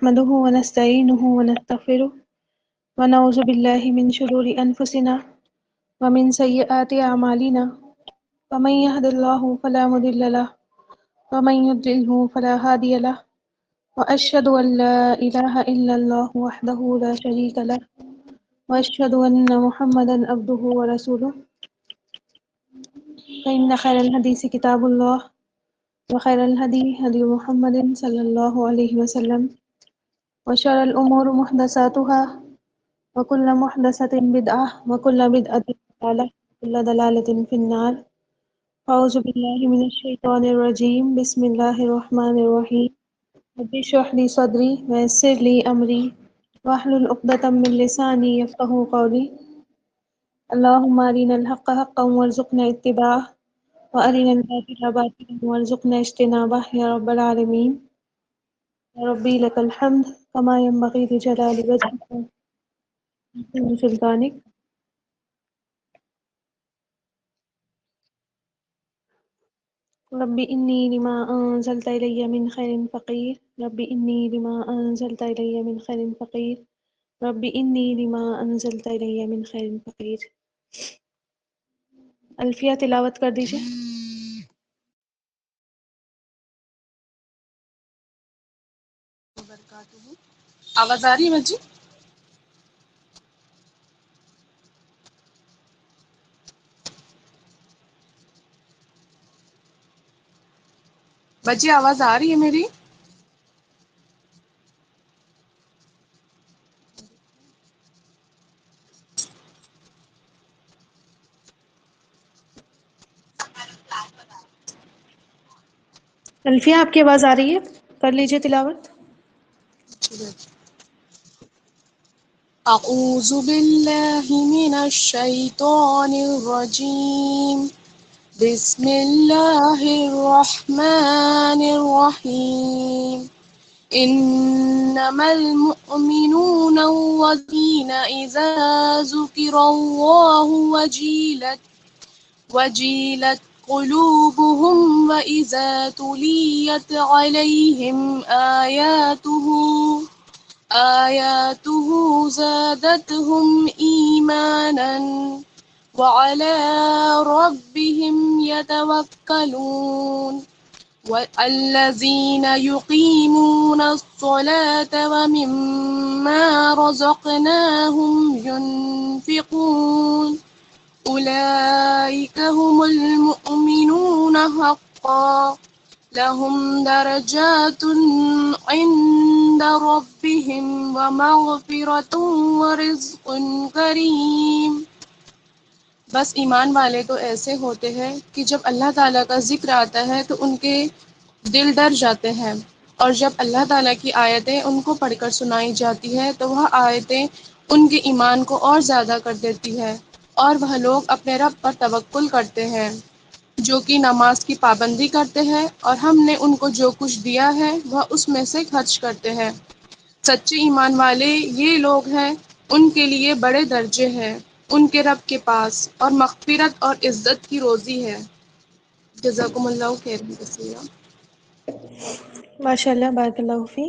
نحمده ونستعينه ونستغفره ونعوذ بالله من شرور أنفسنا ومن سيئات أعمالنا ومن يهد الله فلا مضل له ومن يضلله فلا هادي له وأشهد أن لا إله إلا الله وحده لا شريك له وأشهد أن محمدا عبده ورسوله فإن خير الحديث كتاب الله وخير الهدي هدي محمد صلى الله عليه وسلم وشر الأمور محدثاتها وكل محدثة بدعة وكل بدعة ضلالة وكل ضلالة في النار. أعوذ بالله من الشيطان الرجيم. بسم الله الرحمن الرحيم. رب اشرح لي صدري ويسر لي أمري واحلل عقدة من لساني يفقهوا قولي. اللهم أرنا الحق حقا وارزقنا اتباعه وأرنا الباطل باطلا وارزقنا اجتنابه يا رب العالمين. يا ربي لك الحمد كما ينبغي لجلال وجهك وعظيم سلطانك. رب إني لما أنزلت إلي من خير فقير. رب إني لما أنزلت إلي من خير فقير. رب إني لما أنزلت إلي من خير فقير. الفیہ تلاوت کر دیجیے. آواز آ رہی ہے بچی؟ بچی آواز آ رہی ہے میری؟ الفیہ آپ کی آواز آ رہی ہے؟ کر لیجیے تلاوت. اعوذ باللہ من الشیطان الرجیم بسم اللہ الرحمن الرحیم انما المؤمنون الذین اذا ذکر اللہ وجیلت قلوبهم وإذا تليت عليهم آياته زادتهم إيمانا وعلى ربهم يتوكلون والذين يقيمون الصلاة ومما رزقناهم ينفقون أولئك هم المؤمنون حقا لهم درجات عند ربهم ومغفرة ورزق کریم. بس ایمان والے تو ایسے ہوتے ہیں کہ جب اللہ تعالیٰ کا ذکر آتا ہے تو ان کے دل ڈر جاتے ہیں، اور جب اللہ تعالیٰ کی آیتیں ان کو پڑھ کر سنائی جاتی ہے تو وہ آیتیں ان کے ایمان کو اور زیادہ کر دیتی ہے، اور وہ لوگ اپنے رب پر توکل کرتے ہیں جو کہ نماز کی پابندی کرتے ہیں، اور ہم نے ان کو جو کچھ دیا ہے وہ اس میں سے خرچ کرتے ہیں. سچے ایمان والے یہ لوگ ہیں، ان کے لیے بڑے درجے ہیں ان کے رب کے پاس، اور مغفرت اور عزت کی روزی ہے. جزاکم اللہ خیر کثیرا. ماشاء اللہ، بارک اللہ فی.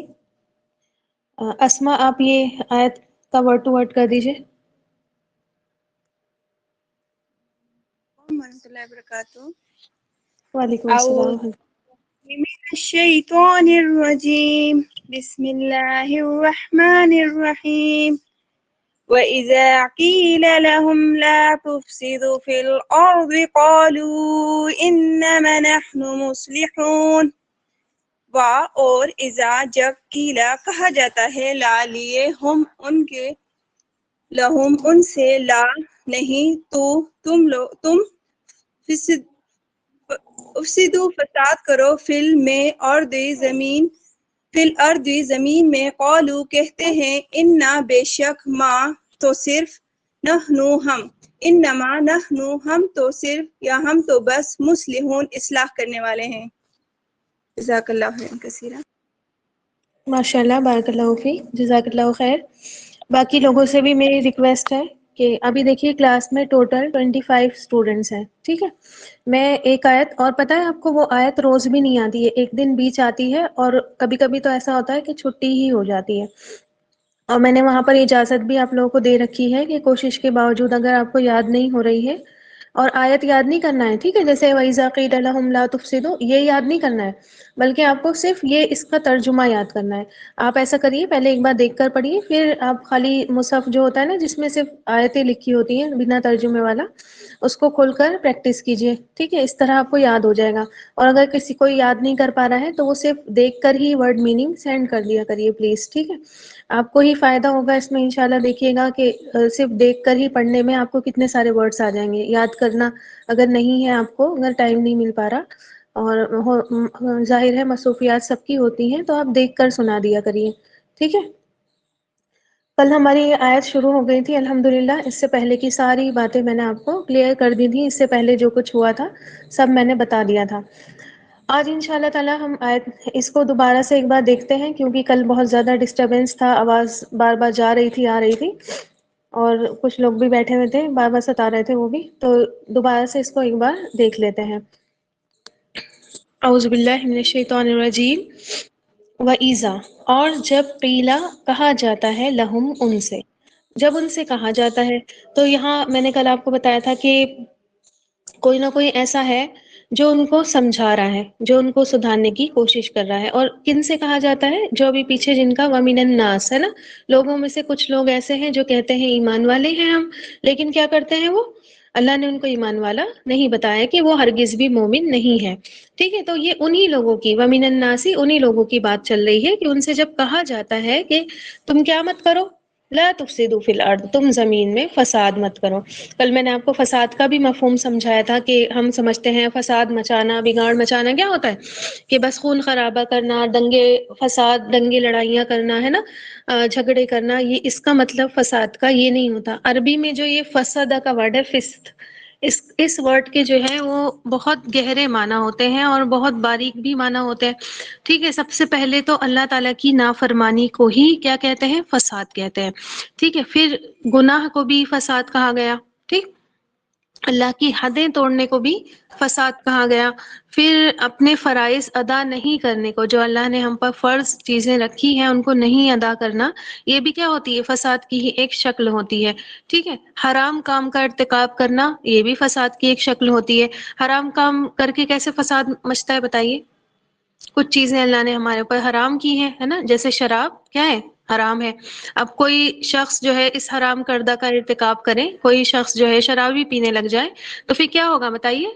اسما آپ یہ آیت کا ورڈ ٹو ورڈ کر دیجیے. ورحمۃ اللہ وبرکاتہ. وعلیکم اعوذ السلام. من الشیطان الرجیم بسم اللہ الرحمن الرحیم وَإِذَا قِيلَ لَهُمْ لَا تُفْسِدُوا فِي الْأَرْضِ قَالُوا إِنَّمَا نَحْنُ مُصْلِحُونَ. اور اذا جب قیلا کہا جاتا ہے لا لیے ہم ان کے لہم ان سے لا نہیں تو تم افسدو فساد کرو فل میں اور فی الارض زمین میں قالو کہتے ہیں انا بے شک ما تو صرف نحنو ہم انما نحنو ہم تو صرف یا ہم تو بس مصلحون اصلاح کرنے والے ہیں. جزاک اللہ خیر کثیرا. ماشاء اللہ، بارک اللہ فی. جزاک اللہ خیر. باقی لوگوں سے بھی میری ریکویسٹ ہے کہ ابھی دیکھیے کلاس میں ٹوٹل 25 اسٹوڈنٹس ہیں، ٹھیک ہے، میں ایک آیت، اور پتہ ہے آپ کو وہ آیت روز بھی نہیں آتی ہے، ایک دن بیچ آتی ہے، اور کبھی کبھی تو ایسا ہوتا ہے کہ چھٹی ہی ہو جاتی ہے، اور میں نے وہاں پر اجازت بھی آپ لوگوں کو دے رکھی ہے کہ کوشش کے باوجود اگر آپ کو یاد نہیں ہو رہی ہے اور آیت یاد نہیں کرنا ہے، ٹھیک ہے، جیسے وَإِذَا قِيلَ لَهُمْ لَا تُفْسِدُوا، یہ یاد نہیں کرنا ہے، بلکہ آپ کو صرف یہ اس کا ترجمہ یاد کرنا ہے۔ آپ ایسا کریے، پہلے ایک بار دیکھ کر پڑھیے، پھر آپ خالی مصحف جو ہوتا ہے نا جس میں صرف آیتیں لکھی ہوتی ہیں بنا ترجمے والا، اس کو کھول کر پریکٹس کیجیے، ٹھیک ہے، اس طرح آپ کو یاد ہو جائے گا۔ اور اگر کسی کو یاد نہیں کر پا رہا ہے تو وہ صرف دیکھ کر ہی ورڈ میننگ سینڈ کر دیا کریے پلیز، ٹھیک ہے، آپ کو ہی فائدہ ہوگا اس میں انشاءاللہ۔ دیکھیے گا کہ صرف دیکھ کر ہی پڑھنے میں آپ کو کتنے سارے ورڈز آ جائیں گے۔ یاد کرنا اگر نہیں ہے آپ کو، اگر ٹائم نہیں مل پا رہا، اور ظاہر ہے مصروفیات سب کی ہوتی ہیں، تو آپ دیکھ کر سنا دیا کریے، ٹھیک ہے۔ کل ہماری آیت شروع ہو گئی تھی الحمدللہ، اس سے پہلے کی ساری باتیں میں نے آپ کو کلیئر کر دی تھی، اس سے پہلے جو کچھ ہوا تھا سب میں نے بتا دیا تھا۔ آج انشاءاللہ تعالی ہم آیت اس کو دوبارہ سے ایک بار دیکھتے ہیں، کیونکہ کل بہت زیادہ ڈسٹربنس تھا، آواز بار بار جا رہی تھی، آ رہی تھی، اور کچھ لوگ بھی بیٹھے ہوئے تھے بار بار ستا رہے تھے وہ بھی، تو دوبارہ سے اس کو ایک بار دیکھ لیتے ہیں۔ اعوذ باللہ من الشیطان الرجیم۔ وَإِذَا، اور جب قیلا کہا جاتا ہے، لہم ان سے، جب ان سے کہا جاتا ہے، تو یہاں میں نے کل آپ کو بتایا تھا کہ کوئی نہ کوئی ایسا ہے جو ان کو سمجھا رہا ہے، جو ان کو سدھارنے کی کوشش کر رہا ہے۔ اور کن سے کہا جاتا ہے؟ جو ابھی پیچھے جن کا وَمِنَ النَّاسِ ہے نا، لوگوں میں سے کچھ لوگ ایسے ہیں جو کہتے ہیں ایمان والے ہیں ہم، لیکن کیا کرتے ہیں وہ؟ اللہ نے ان کو ایمان والا نہیں بتایا کہ وہ ہرگز بھی مومن نہیں ہے، ٹھیک ہے۔ تو یہ انہی لوگوں کی، وَمِنَ النَّاسِ، انہی لوگوں کی بات چل رہی ہے کہ ان سے جب کہا جاتا ہے کہ تم کیا مت کرو، لا تفسدوا فی الارض، تم زمین میں فساد مت کرو۔ کل میں نے آپ کو فساد کا بھی مفہوم سمجھایا تھا کہ ہم سمجھتے ہیں فساد مچانا، بگاڑ مچانا کیا ہوتا ہے کہ بس خون خرابہ کرنا، دنگے فساد، دنگے لڑائیاں کرنا ہے نا، جھگڑے کرنا، یہ اس کا مطلب فساد کا یہ نہیں ہوتا۔ عربی میں جو یہ فسدہ کا ورڈ ہے، فسد، اس ورڈ کے جو ہے وہ بہت گہرے معنی ہوتے ہیں اور بہت باریک بھی معنی ہوتے ہیں، ٹھیک ہے۔ سب سے پہلے تو اللہ تعالیٰ کی نافرمانی کو ہی کیا کہتے ہیں؟ فساد کہتے ہیں، ٹھیک ہے۔ پھر گناہ کو بھی فساد کہا گیا، ٹھیک، اللہ کی حدیں توڑنے کو بھی فساد کہا گیا۔ پھر اپنے فرائض ادا نہیں کرنے کو، جو اللہ نے ہم پر فرض چیزیں رکھی ہیں ان کو نہیں ادا کرنا، یہ بھی کیا ہوتی ہے؟ فساد کی ہی ایک شکل ہوتی ہے، ٹھیک ہے۔ حرام کام کا ارتکاب کرنا، یہ بھی فساد کی ایک شکل ہوتی ہے۔ حرام کام کر کے کیسے فساد مچتا ہے بتائیے؟ کچھ چیزیں اللہ نے ہمارے اوپر حرام کی ہیں، ہے نا، جیسے شراب کیا ہے؟ حرام ہے۔ اب کوئی شخص جو ہے اس حرام کردہ کا ارتکاب کرے، کوئی شخص جو ہے شراب بھی پینے لگ جائے، تو پھر کیا ہوگا بتائیے؟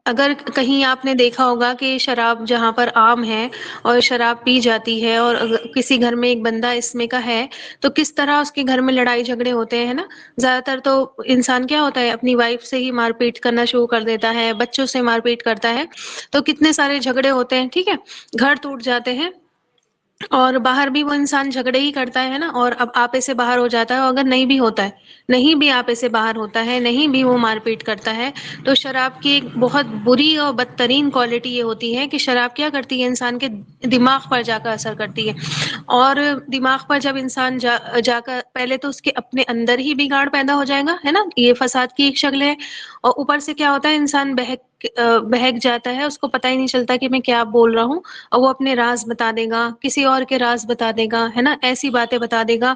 اگر کہیں آپ نے دیکھا ہوگا کہ شراب جہاں پر عام ہے اور شراب پی جاتی ہے، اور کسی گھر میں ایک بندہ اس میں کا ہے، تو کس طرح اس کے گھر میں لڑائی جھگڑے ہوتے ہیں نا۔ زیادہ تر تو انسان کیا ہوتا ہے، اپنی وائف سے ہی مار پیٹ کرنا شروع کر دیتا ہے، بچوں سے مار پیٹ کرتا ہے، تو کتنے سارے جھگڑے ہوتے ہیں، ٹھیک ہے، گھر ٹوٹ جاتے ہیں، اور باہر بھی وہ انسان جھگڑے ہی کرتا ہے نا، اور اب آپے سے باہر ہو جاتا ہے، اور اگر نہیں بھی ہوتا ہے، نہیں بھی آپے سے باہر ہوتا ہے، نہیں بھی وہ مار پیٹ کرتا ہے، تو شراب کی ایک بہت بری اور بدترین کوالٹی یہ ہوتی ہے کہ شراب کیا کرتی ہے؟ انسان کے دماغ پر جا کر اثر کرتی ہے، اور دماغ پر جب انسان جا کر، پہلے تو اس کے اپنے اندر ہی بگاڑ پیدا ہو جائے گا، ہے نا، یہ فساد کی ایک شکل ہے، اور اوپر سے کیا ہوتا ہے؟ انسان بہک جاتا ہے، اس کو پتہ ہی نہیں چلتا کہ میں کیا بول رہا ہوں، اور وہ اپنے راز بتا دے گا، کسی اور کے راز بتا دے گا، ہے نا، ایسی باتیں بتا دے گا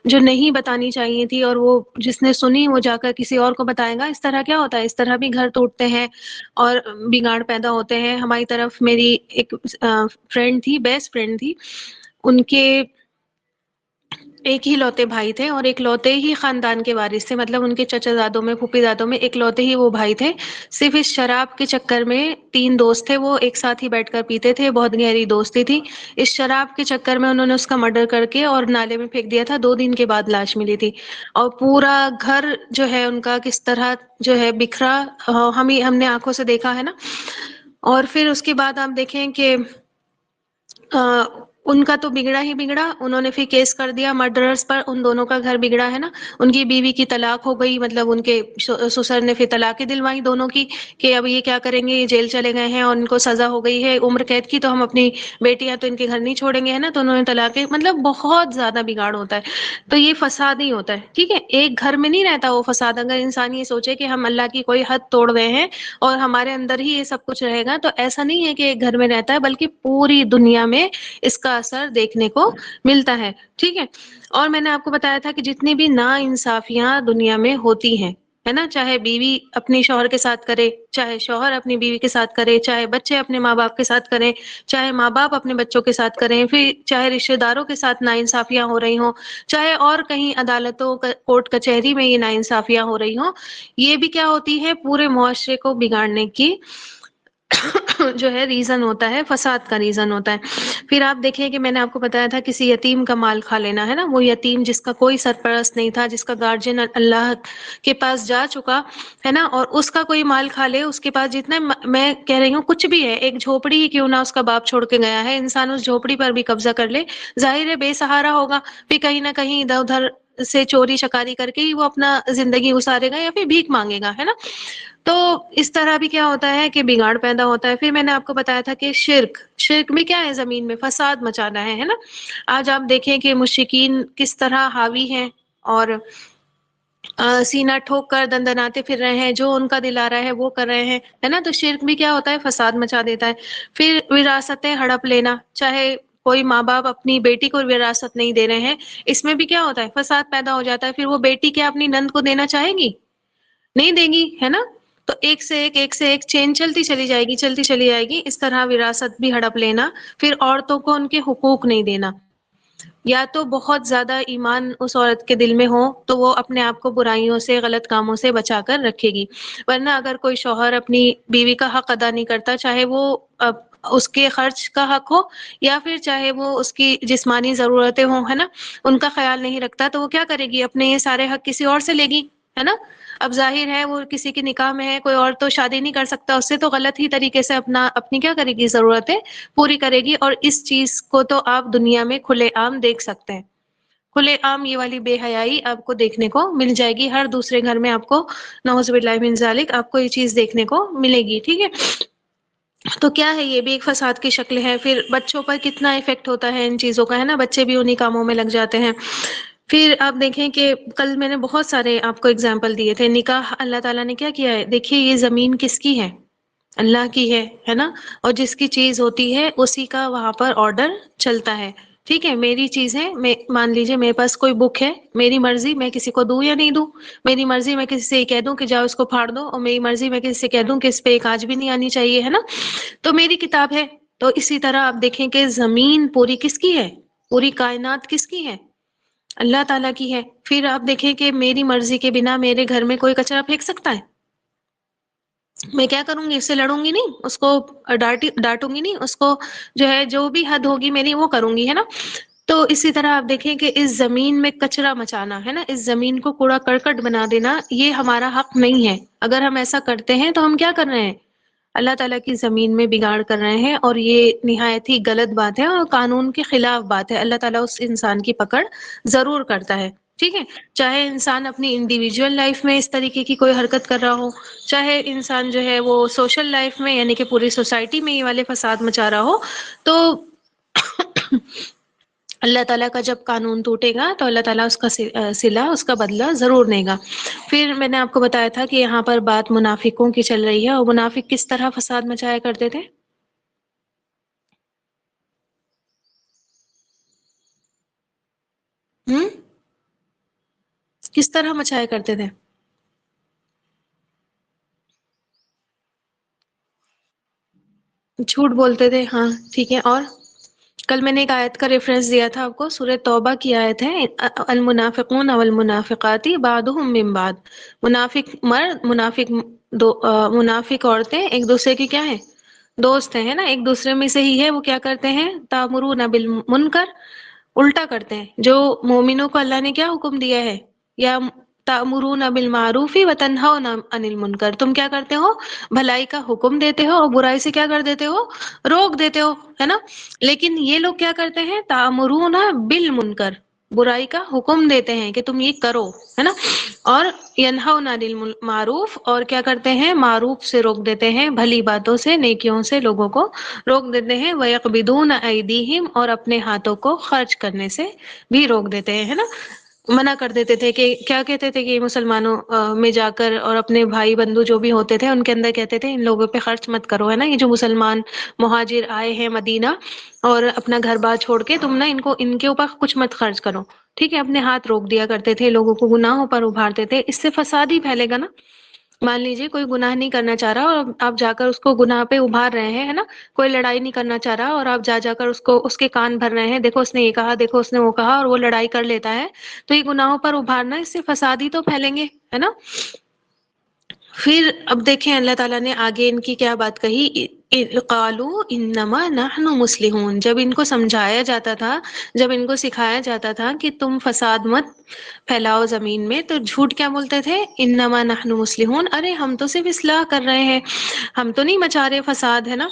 جو نہیں بتانی چاہیے تھی، اور وہ جس نے سنی وہ جا کر کسی اور کو بتائے گا۔ اس طرح کیا ہوتا ہے؟ اس طرح بھی گھر ٹوٹتے ہیں اور بگاڑ پیدا ہوتے ہیں۔ ہماری طرف میری ایک فرینڈ تھی، بیسٹ فرینڈ تھی، ان کے ایک ہی لوتے بھائی تھے، اور ایک لوتے ہی خاندان کے وارث تھے، مطلب ان کے چچا زادوں میں، پھوپھی زادوں میں ایک لوتے ہی وہ بھائی تھے۔ صرف اس شراب کے چکر میں 3 دوست تھے، وہ ایک ساتھ ہی بیٹھ کر پیتے تھے، بہت گہری دوستی تھی، اس شراب کے چکر میں انہوں نے اس کا مرڈر کر کے اور نالے میں پھینک دیا تھا۔ 2 دن کے بعد لاش ملی تھی، اور پورا گھر جو ہے ان کا کس طرح جو ہے بکھرا، ہم نے آنکھوں سے دیکھا ہے نا۔ اور پھر اس کے بعد آپ دیکھیں کہ ان کا تو بگڑا ہی بگڑا، انہوں نے پھر کیس کر دیا مرڈررز پر، ان دونوں کا گھر بگڑا ہے نا، ان کی بیوی کی طلاق ہو گئی، مطلب ان کے سسر نے پھر طلاقیں دلوائی دونوں کی کہ اب یہ کیا کریں گے، یہ جیل چلے گئے ہیں اور ان کو سزا ہو گئی ہے عمر قید کی، تو ہم اپنی بیٹیاں تو ان کے گھر نہیں چھوڑیں گے، ہے نا، تو انہوں نے طلاقیں، مطلب بہت زیادہ بگاڑ ہوتا ہے، تو یہ فساد ہی ہوتا ہے، ٹھیک ہے، ایک گھر میں نہیں رہتا وہ فساد، اگر انسان یہ سوچے کہ ہم اللہ کی کوئی حد توڑ گئے ہیں اور ہمارے اندر ہی یہ سب کچھ رہے گا، تو ایسا نہیں ہے کہ ایک گھر میں رہتا ہے، بلکہ پوری دنیا میں اس کا اثر دیکھنے کو ملتا ہے، ٹھیک ہے۔ اور میں نے آپ کو بتایا تھا کہ جتنی بھی نا انصافیاں دنیا میں ہوتی ہیں، ہے نا، چاہے بیوی اپنی شوہر کے ساتھ کرے، چاہے شوہر اپنی بیوی کے ساتھ کرے، چاہے بچے اپنے ماں باپ کے ساتھ کریں، چاہے ماں باپ اپنے بچوں کے ساتھ کریں، پھر چاہے رشتہ داروں کے ساتھ ناانصافیاں ہو رہی ہوں، چاہے اور کہیں عدالتوں کورٹ کچہری میں یہ ناانصافیاں ہو رہی ہوں، یہ بھی کیا ہوتی ہے، پورے معاشرے کو بگاڑنے کی جو ہے ریزن ہوتا ہے، فساد کا ریزن ہوتا ہے۔ پھر آپ دیکھیں کہ میں نے آپ کو بتایا تھا کسی یتیم کا مال کھا لینا، ہے نا، وہ یتیم جس کا کوئی سرپرست نہیں تھا، جس کا گارجین اللہ کے پاس جا چکا ہے نا، اور اس کا کوئی مال کھا لے، اس کے پاس جتنا، میں کہہ رہی ہوں کچھ بھی ہے، ایک جھوپڑی ہی کیوں نہ اس کا باپ چھوڑ کے گیا ہے، انسان اس جھوپڑی پر بھی قبضہ کر لے، ظاہر ہے بے سہارا ہوگا، پھر کہیں نہ کہیں ادھر ادھر سے چوری شکاری کر کے ہی وہ اپنا زندگی گزارے گا یا پھر بھیک مانگے گا، ہے نا، تو اس طرح بھی کیا ہوتا ہے کہ بگاڑ پیدا ہوتا ہے۔ پھر میں نے آپ کو بتایا تھا کہ شرک بھی کیا ہے، زمین میں فساد مچانا ہے نا، آج آپ دیکھیں کہ مشرکین کس طرح حاوی ہیں اور سینہ ٹھوک کر دندناتے پھر رہے ہیں، جو ان کا دل آ رہا ہے وہ کر رہے ہیں، ہے نا، تو شرک بھی کیا ہوتا ہے، فساد مچا دیتا ہے۔ پھر وراثتیں ہڑپ لینا، چاہے کوئی ماں باپ اپنی بیٹی کو وراثت نہیں دے رہے ہیں، اس میں بھی کیا ہوتا ہے، فساد پیدا ہو جاتا ہے، پھر وہ بیٹی کیا اپنی نند کو دینا چاہے گی، نہیں دے گی، ہے نا، تو ایک سے ایک چین چلتی چلی جائے گی، چلتی چلی جائے گی، اس طرح وراثت بھی ہڑپ لینا۔ پھر عورتوں کو ان کے حقوق نہیں دینا، یا تو بہت زیادہ ایمان اس عورت کے دل میں ہو تو وہ اپنے آپ کو برائیوں سے، غلط کاموں سے بچا کر رکھے گی، ورنہ اگر کوئی شوہر اپنی بیوی کا حق ادا نہیں کرتا، چاہے وہ اس کے خرچ کا حق ہو یا پھر چاہے وہ اس کی جسمانی ضرورتیں ہوں، ہے نا، ان کا خیال نہیں رکھتا، تو وہ کیا کرے گی، اپنے یہ سارے حق کسی اور سے لے گی، ہے نا۔ اب ظاہر ہے وہ کسی کے نکاح میں ہے، کوئی اور تو شادی نہیں کر سکتا اس سے، تو غلط ہی طریقے سے اپنی کیا کرے گی، ضرورتیں پوری کرے گی، اور اس چیز کو تو آپ دنیا میں کھلے عام دیکھ سکتے ہیں، کھلے عام یہ والی بے حیائی آپ کو دیکھنے کو مل جائے گی، ہر دوسرے گھر میں آپ کو نعوذ باللہ من ذالک آپ کو یہ چیز دیکھنے کو ملے گی، ٹھیک ہے۔ تو کیا ہے، یہ بھی ایک فساد کی شکل ہے۔ پھر بچوں پر کتنا افیکٹ ہوتا ہے ان چیزوں کا، ہے نا، بچے بھی انہی کاموں میں لگ جاتے ہیں۔ پھر آپ دیکھیں کہ کل میں نے بہت سارے آپ کو اگزامپل دیے تھے، نکاح اللہ تعالیٰ نے کیا کیا ہے، دیکھیے یہ زمین کس کی ہے، اللہ کی ہے نا، اور جس کی چیز ہوتی ہے اسی کا وہاں پر آرڈر چلتا ہے، ٹھیک ہے۔ میری چیز ہے، میں مان لیجیے میرے پاس کوئی بک ہے، میری مرضی میں کسی کو دوں یا نہیں دوں، میری مرضی میں کسی سے یہ کہہ دوں کہ جاؤ اس کو پھاڑ دو، اور میری مرضی میں کسی سے کہہ دوں کہ اس پہ ایک آج بھی نہیں آنی چاہیے، ہے نا، تو میری کتاب ہے۔ تو اسی طرح آپ دیکھیں کہ زمین پوری کس کی ہے، پوری کائنات کس کی ہے، اللہ تعالیٰ کی ہے۔ پھر آپ دیکھیں کہ میری مرضی کے بنا میرے گھر میں کوئی کچرا پھینک سکتا ہے، میں کیا کروں گی، اس سے لڑوں گی نہیں، اس کو ڈانٹوں گی نہیں، اس کو جو ہے جو بھی حد ہوگی میری وہ کروں گی، ہے نا۔ تو اسی طرح آپ دیکھیں کہ اس زمین میں کچرا مچانا، ہے نا، اس زمین کو کوڑا کرکٹ بنا دینا، یہ ہمارا حق نہیں ہے۔ اگر ہم ایسا کرتے ہیں تو ہم کیا کر رہے ہیں، اللہ تعالیٰ کی زمین میں بگاڑ کر رہے ہیں، اور یہ نہایت ہی غلط بات ہے اور قانون کے خلاف بات ہے۔ اللہ تعالیٰ اس انسان کی پکڑ ضرور کرتا ہے، ٹھیک ہے، چاہے انسان اپنی انڈیویجول لائف میں اس طریقے کی کوئی حرکت کر رہا ہو، چاہے انسان جو ہے وہ سوشل لائف میں یعنی کہ پوری سوسائٹی میں یہ والے فساد مچا رہا ہو، تو اللہ تعالیٰ کا جب قانون ٹوٹے گا تو اللہ تعالیٰ اس کا صلہ، اس کا بدلہ ضرور لے گا۔ پھر میں نے آپ کو بتایا تھا کہ یہاں پر بات منافقوں کی چل رہی ہے، اور منافق کس طرح فساد مچایا کرتے تھے، کس طرح مچایا کرتے تھے، جھوٹ بولتے تھے، ہاں ٹھیک ہے۔ اور کل میں نے ایک آیت کا ریفرنس دیا تھا آپ کو، سورہ توبہ کی آیت ہے، المنافقون والمنافقات بعضهم من بعض، منافق مرد، منافق عورتیں ایک دوسرے کی کیا ہے، دوست ہیں، ہے نا، ایک دوسرے میں سے ہی ہے۔ وہ کیا کرتے ہیں، تامرون بالمنکر، الٹا کرتے ہیں، جو مومنوں کو اللہ نے کیا حکم دیا ہے، یا تأمرون بالمعروف وتنہون عن المنکر، تم کیا کرتے ہو؟ بھلائی کا حکم دیتے ہو اور برائی سے کیا کر دیتے ہو؟ روک دیتے ہو، ہے نا؟ لیکن یہ لوگ کیا کرتے ہیں؟ تأمرون بالمنکر، برائی کا حکم دیتے ہیں کہ تم یہ کرو، ہے نا؟ اور ینہون عن المعروف، اور کیا کرتے ہیں؟ معروف سے روک دیتے ہیں، بھلی باتوں سے، نیکیوں سے لوگوں کو روک دیتے ہیں۔ وَيَقْبِضُونَ أَيْدِيهِمْ، اور اپنے ہاتھوں کو خرچ کرنے سے بھی روک دیتے ہیں، ہے نا؟ منع کر دیتے تھے کہ کیا کہتے تھے کہ مسلمانوں میں جا کر اور اپنے بھائی بندو جو بھی ہوتے تھے ان کے اندر کہتے تھے ان لوگوں پہ خرچ مت کرو، ہے نا؟ یہ جو مسلمان مہاجر آئے ہیں مدینہ اور اپنا گھر بار چھوڑ کے، تم نا ان کے اوپر کچھ مت خرچ کرو، ٹھیک ہے؟ اپنے ہاتھ روک دیا کرتے تھے، لوگوں کو گناہوں پر ابھارتے تھے، اس سے فساد ہی پھیلے گا نا۔ مان لیجیے کوئی گناہ نہیں کرنا چاہ رہا اور آپ جا کر اس کو گناہ پہ ابھار رہے ہیں، ہے نا؟ کوئی لڑائی نہیں کرنا چاہ رہا اور آپ جا کر اس کے کان بھر رہے ہیں، دیکھو اس نے یہ کہا، دیکھو اس نے وہ کہا، اور وہ لڑائی کر لیتا ہے، تو یہ گناہوں پر ابھارنا، اس سے فساد ہی تو پھیلیں گے، ہے نا؟ پھر اب دیکھیں اللہ تعالیٰ نے آگے ان کی کیا بات کہی، قالوا انما نحن مصلحون، جب ان کو سمجھایا جاتا تھا، جب ان کو سکھایا جاتا تھا کہ تم فساد مت پھیلاؤ زمین میں، تو جھوٹ کیا بولتے تھے؟ انما نحن مصلحون، ارے ہم تو صرف اصلاح کر رہے ہیں، ہم تو نہیں مچا رہے فساد، ہے نا؟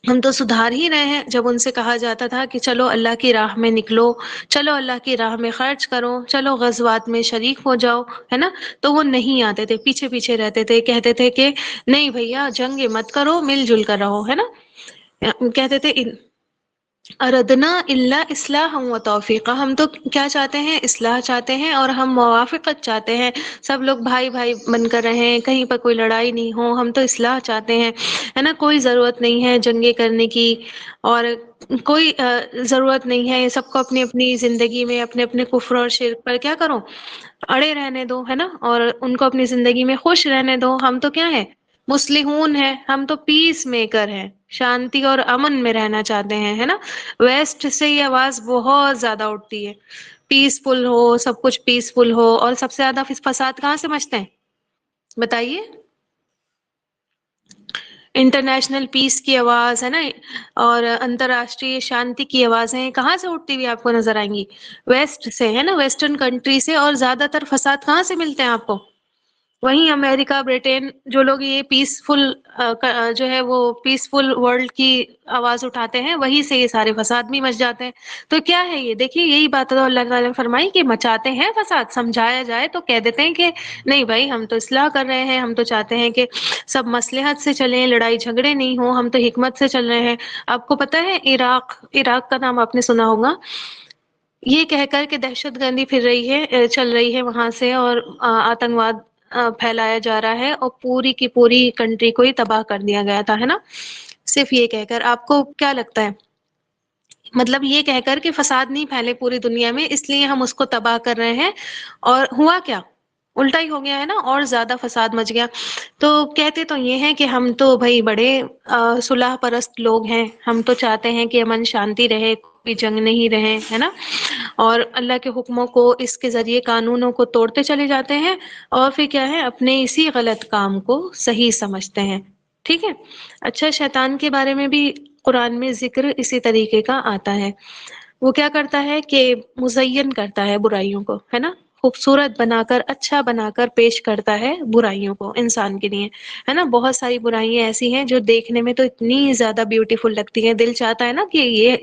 ہم تو سدھار ہی رہے ہیں۔ جب ان سے کہا جاتا تھا کہ چلو اللہ کی راہ میں نکلو، چلو اللہ کی راہ میں خرچ کرو، چلو غزوات میں شریک ہو جاؤ، ہے نا؟ تو وہ نہیں آتے تھے، پیچھے پیچھے رہتے تھے، کہتے تھے کہ نہیں بھیا جنگ مت کرو، مل جل کر رہو، ہے نا؟ کہتے تھے اردنا الا اصلاحا و توفیقا، ہم تو کیا چاہتے ہیں؟ اصلاح چاہتے ہیں اور ہم موافقت چاہتے ہیں، سب لوگ بھائی بھائی بن کر رہیں، کہیں پر کوئی لڑائی نہیں ہو، ہم تو اصلاح چاہتے ہیں، ہے نا؟ کوئی ضرورت نہیں ہے جنگیں کرنے کی، اور کوئی ضرورت نہیں ہے، سب کو اپنی اپنی زندگی میں اپنے اپنے کفر اور شرک پر کیا کرو؟ اڑے رہنے دو، ہے نا؟ اور ان کو اپنی زندگی میں خوش رہنے دو۔ ہم تو کیا ہے؟ مصلحون ہے، ہم تو پیس میکر ہیں، شانتی اور امن میں رہنا چاہتے ہیں، ہے نا؟ ویسٹ سے یہ آواز بہت زیادہ اٹھتی ہے، پیسفل ہو، سب کچھ پیسفل ہو، اور سب سے زیادہ فساد کہاں سے مچتے ہیں بتائیے؟ انٹرنیشنل پیس کی آواز، ہے نا؟ اور انترراشٹریہ شانتی کی آوازیں کہاں سے اٹھتی ہوئی آپ کو نظر آئیں گی؟ ویسٹ سے، ہے نا؟ ویسٹرن کنٹری سے۔ اور زیادہ تر فساد کہاں سے ملتے ہیں آپ کو؟ وہیں امریکہ، برٹن، جو لوگ یہ پیسفل جو ہے وہ پیسفل ورلڈ کی آواز اٹھاتے ہیں، وہیں سے یہ سارے فساد بھی مچ جاتے ہیں۔ تو کیا ہے یہ؟ دیکھیے یہی بات تو اللہ تعالیٰ نے فرمائی کہ مچاتے ہیں فساد، سمجھایا جائے تو کہہ دیتے ہیں کہ نہیں بھائی ہم تو اصلاح کر رہے ہیں، ہم تو چاہتے ہیں کہ سب مصلحت سے چلیں، لڑائی جھگڑے نہیں ہوں، ہم تو حکمت سے چل رہے ہیں۔ آپ کو پتہ ہے عراق کا نام آپ نے سنا ہوگا، یہ کہہ کر کہ دہشت گردی پھر رہی ہے، چل رہی ہے وہاں سے، اور آتنکواد پھیلایا جا رہا ہے، اور پوری کی پوری کنٹری کو ہی تباہ کر دیا گیا تھا، ہے نا؟ صرف یہ کہہ کر۔ آپ کو کیا لگتا ہے؟ مطلب یہ کہہ کر کہ فساد نہیں پھیلے پوری دنیا میں، اس لیے ہم اس کو تباہ کر رہے ہیں، اور ہوا کیا؟ الٹا ہی ہو گیا، ہے نا؟ اور زیادہ فساد مچ گیا۔ تو کہتے تو یہ ہیں کہ ہم تو بھائی بڑے صلح پرست لوگ ہیں، ہم تو چاہتے ہیں کہ امن شانتی رہے، کوئی جنگ نہیں رہے، ہے نا؟ اور اللہ کے حکموں کو، اس کے ذریعے قانونوں کو توڑتے چلے جاتے ہیں، اور پھر کیا ہے؟ اپنے اسی غلط کام کو صحیح سمجھتے ہیں، ٹھیک ہے؟ اچھا، شیطان کے بارے میں بھی قرآن میں ذکر اسی طریقے کا آتا ہے۔ وہ کیا کرتا ہے کہ مزین کرتا ہے برائیوں کو، ہے نا؟ خوبصورت بنا کر، اچھا بنا کر پیش کرتا ہے برائیوں کو انسان کے لیے، ہے نا؟ بہت ساری برائیاں ایسی ہیں جو دیکھنے میں تو اتنی زیادہ بیوٹیفل لگتی ہیں، دل چاہتا ہے نا کہ یہ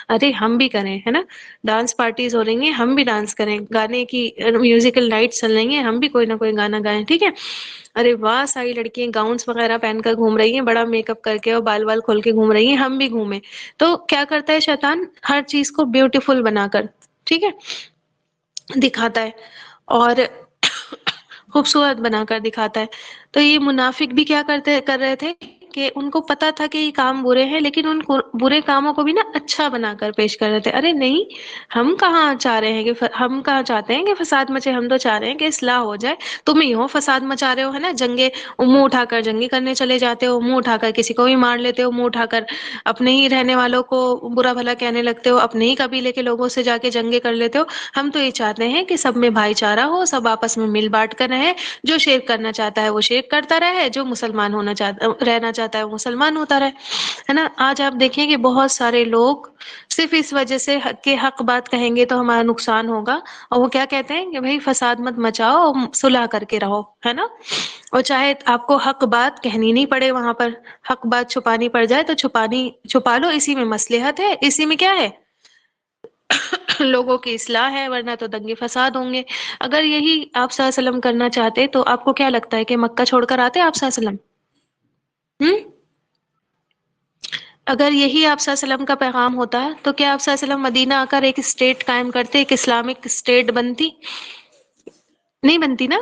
ارے ہم بھی کریں، ہے نا؟ ڈانس پارٹیز ہو رہی ہیں، ہم بھی ڈانس کریں، گانے کی میوزیکل نائٹ چل رہی ہیں، ہم بھی کوئی نہ کوئی گانا گائیں، ٹھیک ہے؟ ارے واہ، ساری لڑکیاں گاؤنس وغیرہ پہن کر گھوم رہی ہیں، بڑا میک اپ کر کے اور بال وال کھول کے گھوم رہی ہیں، ہم بھی گھومیں۔ تو کیا کرتا ہے شیطان؟ ہر چیز کو بیوٹیفل بنا کر، ٹھیک ہے، دکھاتا ہے، اور خوبصورت بنا کر دکھاتا ہے۔ تو یہ منافق بھی کیا کر رہے تھے کہ ان کو پتا تھا کہ یہ کام برے ہیں، لیکن ان برے کاموں کو بھی نا اچھا بنا کر پیش کر رہے تھے۔ ارے نہیں، ہم کہاں چاہ رہے ہیں کہ ہم کہاں چاہتے ہیں کہ فساد مچے، ہم تو چاہ رہے ہیں کہ اصلاح ہو جائے۔ تم ہی ہو فساد مچا رہے ہو، ہے نا؟ جنگیں منہ اٹھا کر جنگیں کرنے چلے جاتے ہو، منہ اٹھا کر کسی کو بھی مار لیتے ہو، منہ اٹھا کر اپنے ہی رہنے والوں کو برا بھلا کہنے لگتے ہو، اپنے ہی قبیلے کے لوگوں سے جا کے جنگیں کر لیتے ہو۔ ہم تو یہ چاہتے ہیں کہ سب میں بھائی چارہ ہو، سب آپس میں مل بانٹ کر رہے، جو شرک کرنا چاہتا ہے وہ شرک کرتا رہے، جو مسلمان رہنا چاہتا ہے وہ مسلمان ہوتا رہے، ہے نا؟ آج آپ دیکھیں کہ بہت سارے لوگ صرف اس وجہ سے کہ حق بات کہیں گے تو ہمارا نقصان ہوگا، اور وہ کیا کہتے ہیں کہ بھائی فساد مت مچاؤ اور صلح کر کے رہو، ہے نا. اور چاہے آپ کو حق بات کہنی نہیں پڑے، وہاں پر حق بات چھپانی پڑ جائے تو چھپا لو، اسی میں مصلحت ہے، اسی میں کیا ہے لوگوں کی اصلاح ہے، ورنہ تو دنگے فساد ہوں گے. اگر یہی آپ صلی اللہ علیہ وسلم کرنا چاہتے تو آپ کو کیا لگتا ہے کہ مکہ چھوڑ کر آتے آپ صلی اللہ علیہ وسلم؟ اگر یہی آپ صلی اللہ علیہ وسلم کا پیغام ہوتا تو کیا آپ صلی اللہ علیہ وسلم مدینہ آ کر ایک اسٹیٹ قائم کرتے، ایک اسلامک اسٹیٹ بنتی؟ نہیں بنتی نا،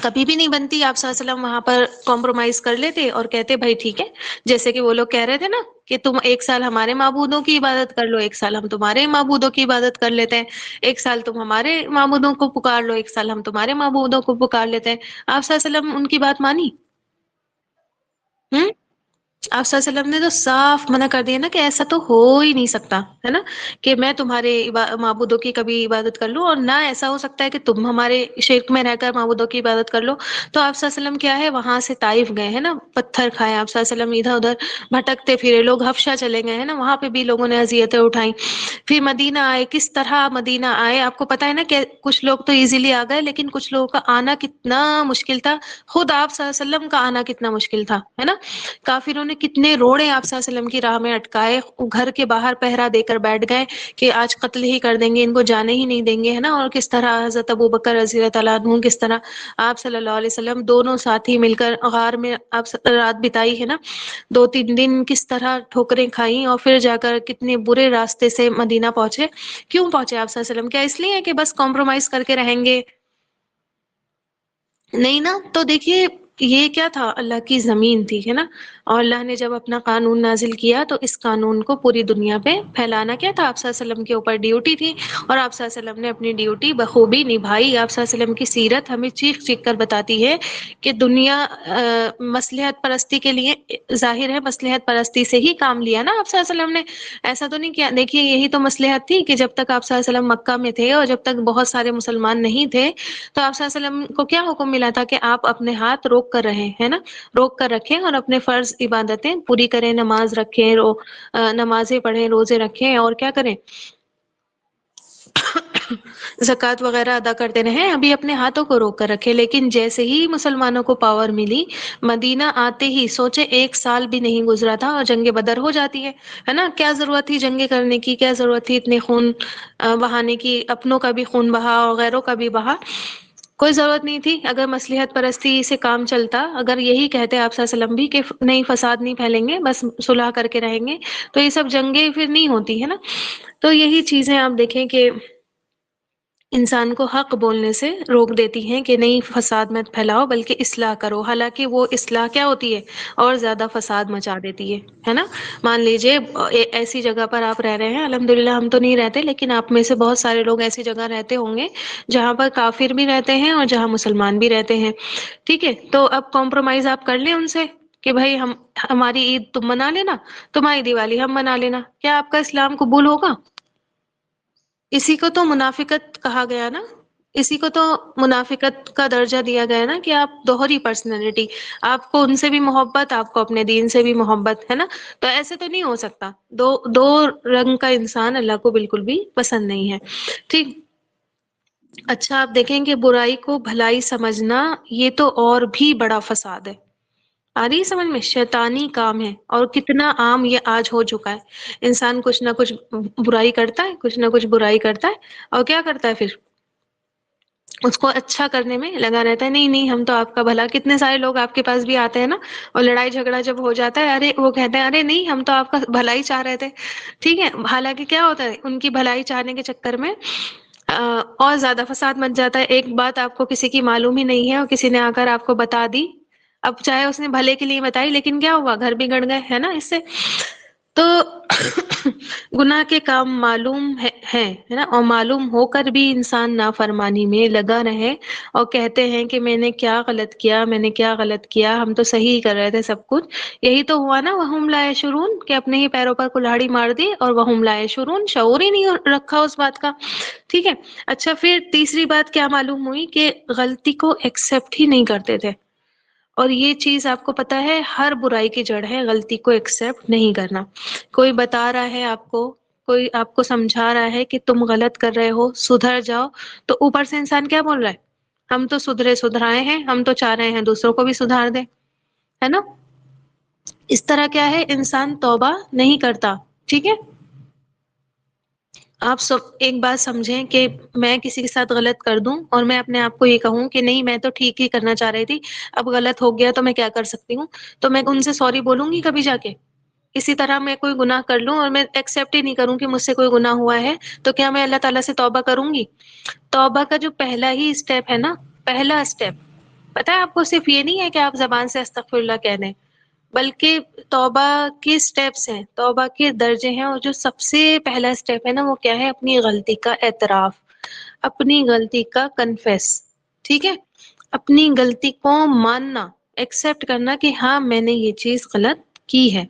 کبھی بھی نہیں بنتی. آپ صلی اللہ علیہ وسلم وہاں پر کمپرومائز کر لیتے اور کہتے بھائی ٹھیک ہے، جیسے کہ وہ لوگ کہہ رہے تھے نا کہ تم ایک سال ہمارے معبودوں کی عبادت کر لو، ایک سال ہم تمہارے معبودوں کی عبادت کر لیتے ہیں، ایک سال تم ہمارے معبودوں کو پکار لو، ایک سال ہم تمہارے معبودوں کو پکار لیتے ہیں. آپ صلی اللہ علیہ وسلم ان کی بات مانی؟ آپ صلی اللہ علیہ وسلم نے تو صاف منع کر دیا نا کہ ایسا تو ہو ہی نہیں سکتا، ہے نا، کہ میں تمہارے معبودوں کی کبھی عبادت کر لوں، اور نہ ایسا ہو سکتا ہے کہ تم ہمارے شرک میں رہ کر معبودوں کی عبادت کر لو. تو آپ صلی اللہ علیہ وسلم کیا ہے، وہاں سے طائف گئے ہیں نا، پتھر کھائے آپ صلی اللہ علیہ وسلم، ادھر ادھر بھٹکتے پھرے، لوگ حبشہ چلے گئے ہیں نا، وہاں پہ بھی لوگوں نے اذیتیں اٹھائیں. پھر مدینہ آئے، کس طرح مدینہ آئے آپ کو پتا ہے نا کہ کچھ لوگ تو ایزیلی آ گئے، لیکن کچھ لوگوں کا آنا کتنا مشکل تھا. خود آپ صلی اللہ علیہ وسلم کا آنا کتنا مشکل تھا، ہے نا. کافروں نے کتنے روڑے آپ صلی اللہ علیہ وسلم کی راہ میں اٹکائے، گھر کے باہر پہرا دے کر بیٹھ گئے کہ آج قتل ہی کر دیں گے، ان کو جانے ہی نہیں دیں گے، ہے نا. اور کس طرح حضرت ابوبکر رضی اللہ تعالیٰ عنہ، کس طرح آپ صلی اللہ علیہ وسلم دونوں ساتھی مل کر غار میں آپ رات بتائی ہے نا، 2-3 دن کس طرح ٹھوکریں کھائیں، اور پھر جا کر کتنے برے راستے سے مدینہ پہنچے. کیوں پہنچے آپ صلی اللہ علیہ وسلم؟ کیا اس لیے کہ بس کمپرومائز کر کے رہیں گے؟ نہیں نا. تو دیکھیے یہ کیا تھا، اللہ کی زمین تھی، ہے نا، اور اللہ نے جب اپنا قانون نازل کیا تو اس قانون کو پوری دنیا پہ پھیلانا کیا تھا، آپ صلی اللہ علیہ وسلم کے اوپر ڈیوٹی تھی، اور آپ صلی اللہ علیہ وسلم نے اپنی ڈیوٹی بخوبی نبھائی. آپ صلی اللہ علیہ وسلم کی سیرت ہمیں چیخ چیخ کر بتاتی ہے کہ دنیا مصلحت پرستی کے لیے، ظاہر ہے مصلحت پرستی سے ہی کام لیا نا آپ صلی اللہ علیہ وسلم نے، ایسا تو نہیں کیا. دیکھیے یہی تو مصلحت تھی کہ جب تک آپ صلی اللہ علیہ وسلم مکہ میں تھے اور جب تک بہت سارے مسلمان نہیں تھے، تو آپ صلی اللہ علیہ وسلم کو کیا حکم ملا تھا کہ آپ اپنے ہاتھ روک کر رہیں، ہے نا، روک کر رکھیں اور اپنے فرض عبادتیں پوری کریں، نماز رکھیں، نمازیں پڑھیں، روزے رکھیں، اور کیا کریں، زکوٰۃ وغیرہ ادا کرتے رہیں، ابھی اپنے ہاتھوں کو روک کر رکھے. لیکن جیسے ہی مسلمانوں کو پاور ملی، مدینہ آتے ہی سوچے 1 سال بھی نہیں گزرا تھا اور جنگ بدر ہو جاتی ہے نا. کیا ضرورت تھی جنگیں کرنے کی، کیا ضرورت تھی اتنے خون بہانے کی، اپنوں کا بھی خون بہا اور غیروں کا بھی بہا، کوئی ضرورت نہیں تھی. اگر مصلحت پرستی سے کام چلتا، اگر یہی کہتے آپ صلی اللہ علیہ وسلم بھی کہ نہیں فساد نہیں پھیلیں گے، بس صلح کر کے رہیں گے، تو یہ سب جنگیں پھر نہیں ہوتی، ہے نا. تو یہی چیزیں آپ دیکھیں کہ انسان کو حق بولنے سے روک دیتی ہیں کہ نہیں فساد مت پھیلاؤ بلکہ اصلاح کرو. حالانکہ وہ اصلاح کیا ہوتی ہے، اور زیادہ فساد مچا دیتی ہے نا. مان لیجئے ایسی جگہ پر آپ رہ رہے ہیں، الحمدللہ ہم تو نہیں رہتے، لیکن آپ میں سے بہت سارے لوگ ایسی جگہ رہتے ہوں گے جہاں پر کافر بھی رہتے ہیں اور جہاں مسلمان بھی رہتے ہیں، ٹھیک ہے. تو اب کمپرومائز آپ کر لیں ان سے کہ بھائی ہماری عید تم منا لینا، تمہاری دیوالی ہم منا لینا. کیا آپ کا اسلام قبول ہوگا؟ اسی کو تو منافقت کہا گیا نا، اسی کو تو منافقت کا درجہ دیا گیا نا کہ آپ دوہری پرسنالٹی، آپ کو ان سے بھی محبت، آپ کو اپنے دین سے بھی محبت، ہے نا. تو ایسے تو نہیں ہو سکتا، دو رنگ کا انسان اللہ کو بالکل بھی پسند نہیں ہے، ٹھیک. اچھا آپ دیکھیں کہ برائی کو بھلائی سمجھنا یہ تو اور بھی بڑا فساد ہے. آ رہی سمجھ میں؟ شیطانی کام ہے، اور کتنا عام یہ آج ہو چکا ہے. انسان کچھ نہ کچھ برائی کرتا ہے، کچھ نہ کچھ برائی کرتا ہے، اور کیا کرتا ہے پھر اس کو اچھا کرنے میں لگا رہتا ہے. نہیں نہیں ہم تو آپ کا بھلا. کتنے سارے لوگ آپ کے پاس بھی آتے ہیں نا، اور لڑائی جھگڑا جب ہو جاتا ہے، ارے وہ کہتے ہیں ارے نہیں ہم تو آپ کا بھلائی چاہ رہے تھے، ٹھیک ہے. حالانکہ کیا ہوتا ہے، ان کی بھلائی چاہنے کے چکر میں اور زیادہ فساد مچ جاتا ہے. ایک بات آپ کو کسی کی معلوم ہی نہیں ہے اور کسی نے آ کر آپ کو بتا دی، اب چاہے اس نے بھلے کے لیے بتائی، لیکن کیا ہوا، گھر بگڑ گئے، ہے نا. اس سے تو گناہ کے کام معلوم ہے نا، اور معلوم ہو کر بھی انسان نافرمانی میں لگا رہے اور کہتے ہیں کہ میں نے کیا غلط کیا، میں نے کیا غلط کیا، ہم تو صحیح کر رہے تھے سب کچھ. یہی تو ہوا نا وَهُمْ لَا يَشْعُرُونَ، کہ اپنے ہی پیروں پر کلہاڑی مار دی، اور وَهُمْ لَا يَشْعُرُونَ، شعور ہی نہیں رکھا اس بات کا، ٹھیک ہے. اچھا پھر تیسری بات کیا معلوم ہوئی کہ غلطی کو ایکسپٹ ہی نہیں کرتے تھے. اور یہ چیز آپ کو پتا ہے ہر برائی کی جڑ ہے غلطی کو ایکسپٹ نہیں کرنا. کوئی بتا رہا ہے آپ کو، کوئی آپ کو سمجھا رہا ہے کہ تم غلط کر رہے ہو، سدھر جاؤ، تو اوپر سے انسان کیا بول رہا ہے، ہم تو سدھرائے ہیں، ہم تو چاہ رہے ہیں دوسروں کو بھی سدھار دیں، ہے نا. اس طرح کیا ہے انسان توبہ نہیں کرتا. ٹھیک ہے، آپ سب ایک بات سمجھیں کہ میں کسی کے ساتھ غلط کر دوں اور میں اپنے آپ کو یہ کہوں کہ نہیں میں تو ٹھیک ہی کرنا چاہ رہی تھی، اب غلط ہو گیا تو میں کیا کر سکتی ہوں، تو میں ان سے سوری بولوں گی کبھی جا کے؟ اسی طرح میں کوئی گناہ کر لوں اور میں ایکسیپٹ ہی نہیں کروں کہ مجھ سے کوئی گناہ ہوا ہے، تو کیا میں اللہ تعالیٰ سے توبہ کروں گی؟ توبہ کا جو پہلا ہی اسٹیپ ہے نا، پہلا اسٹیپ پتہ ہے آپ کو، صرف یہ نہیں ہے کہ آپ زبان سے استغفر اللہ کہہ دیں، بلکہ توبہ کے سٹیپس ہیں، توبہ کے درجے ہیں، اور جو سب سے پہلا سٹیپ ہے نا وہ کیا ہے، اپنی غلطی کا اعتراف، اپنی غلطی کا کنفیس. ٹھیک ہے، اپنی غلطی کو ماننا، ایکسپٹ کرنا کہ ہاں میں نے یہ چیز غلط کی ہے.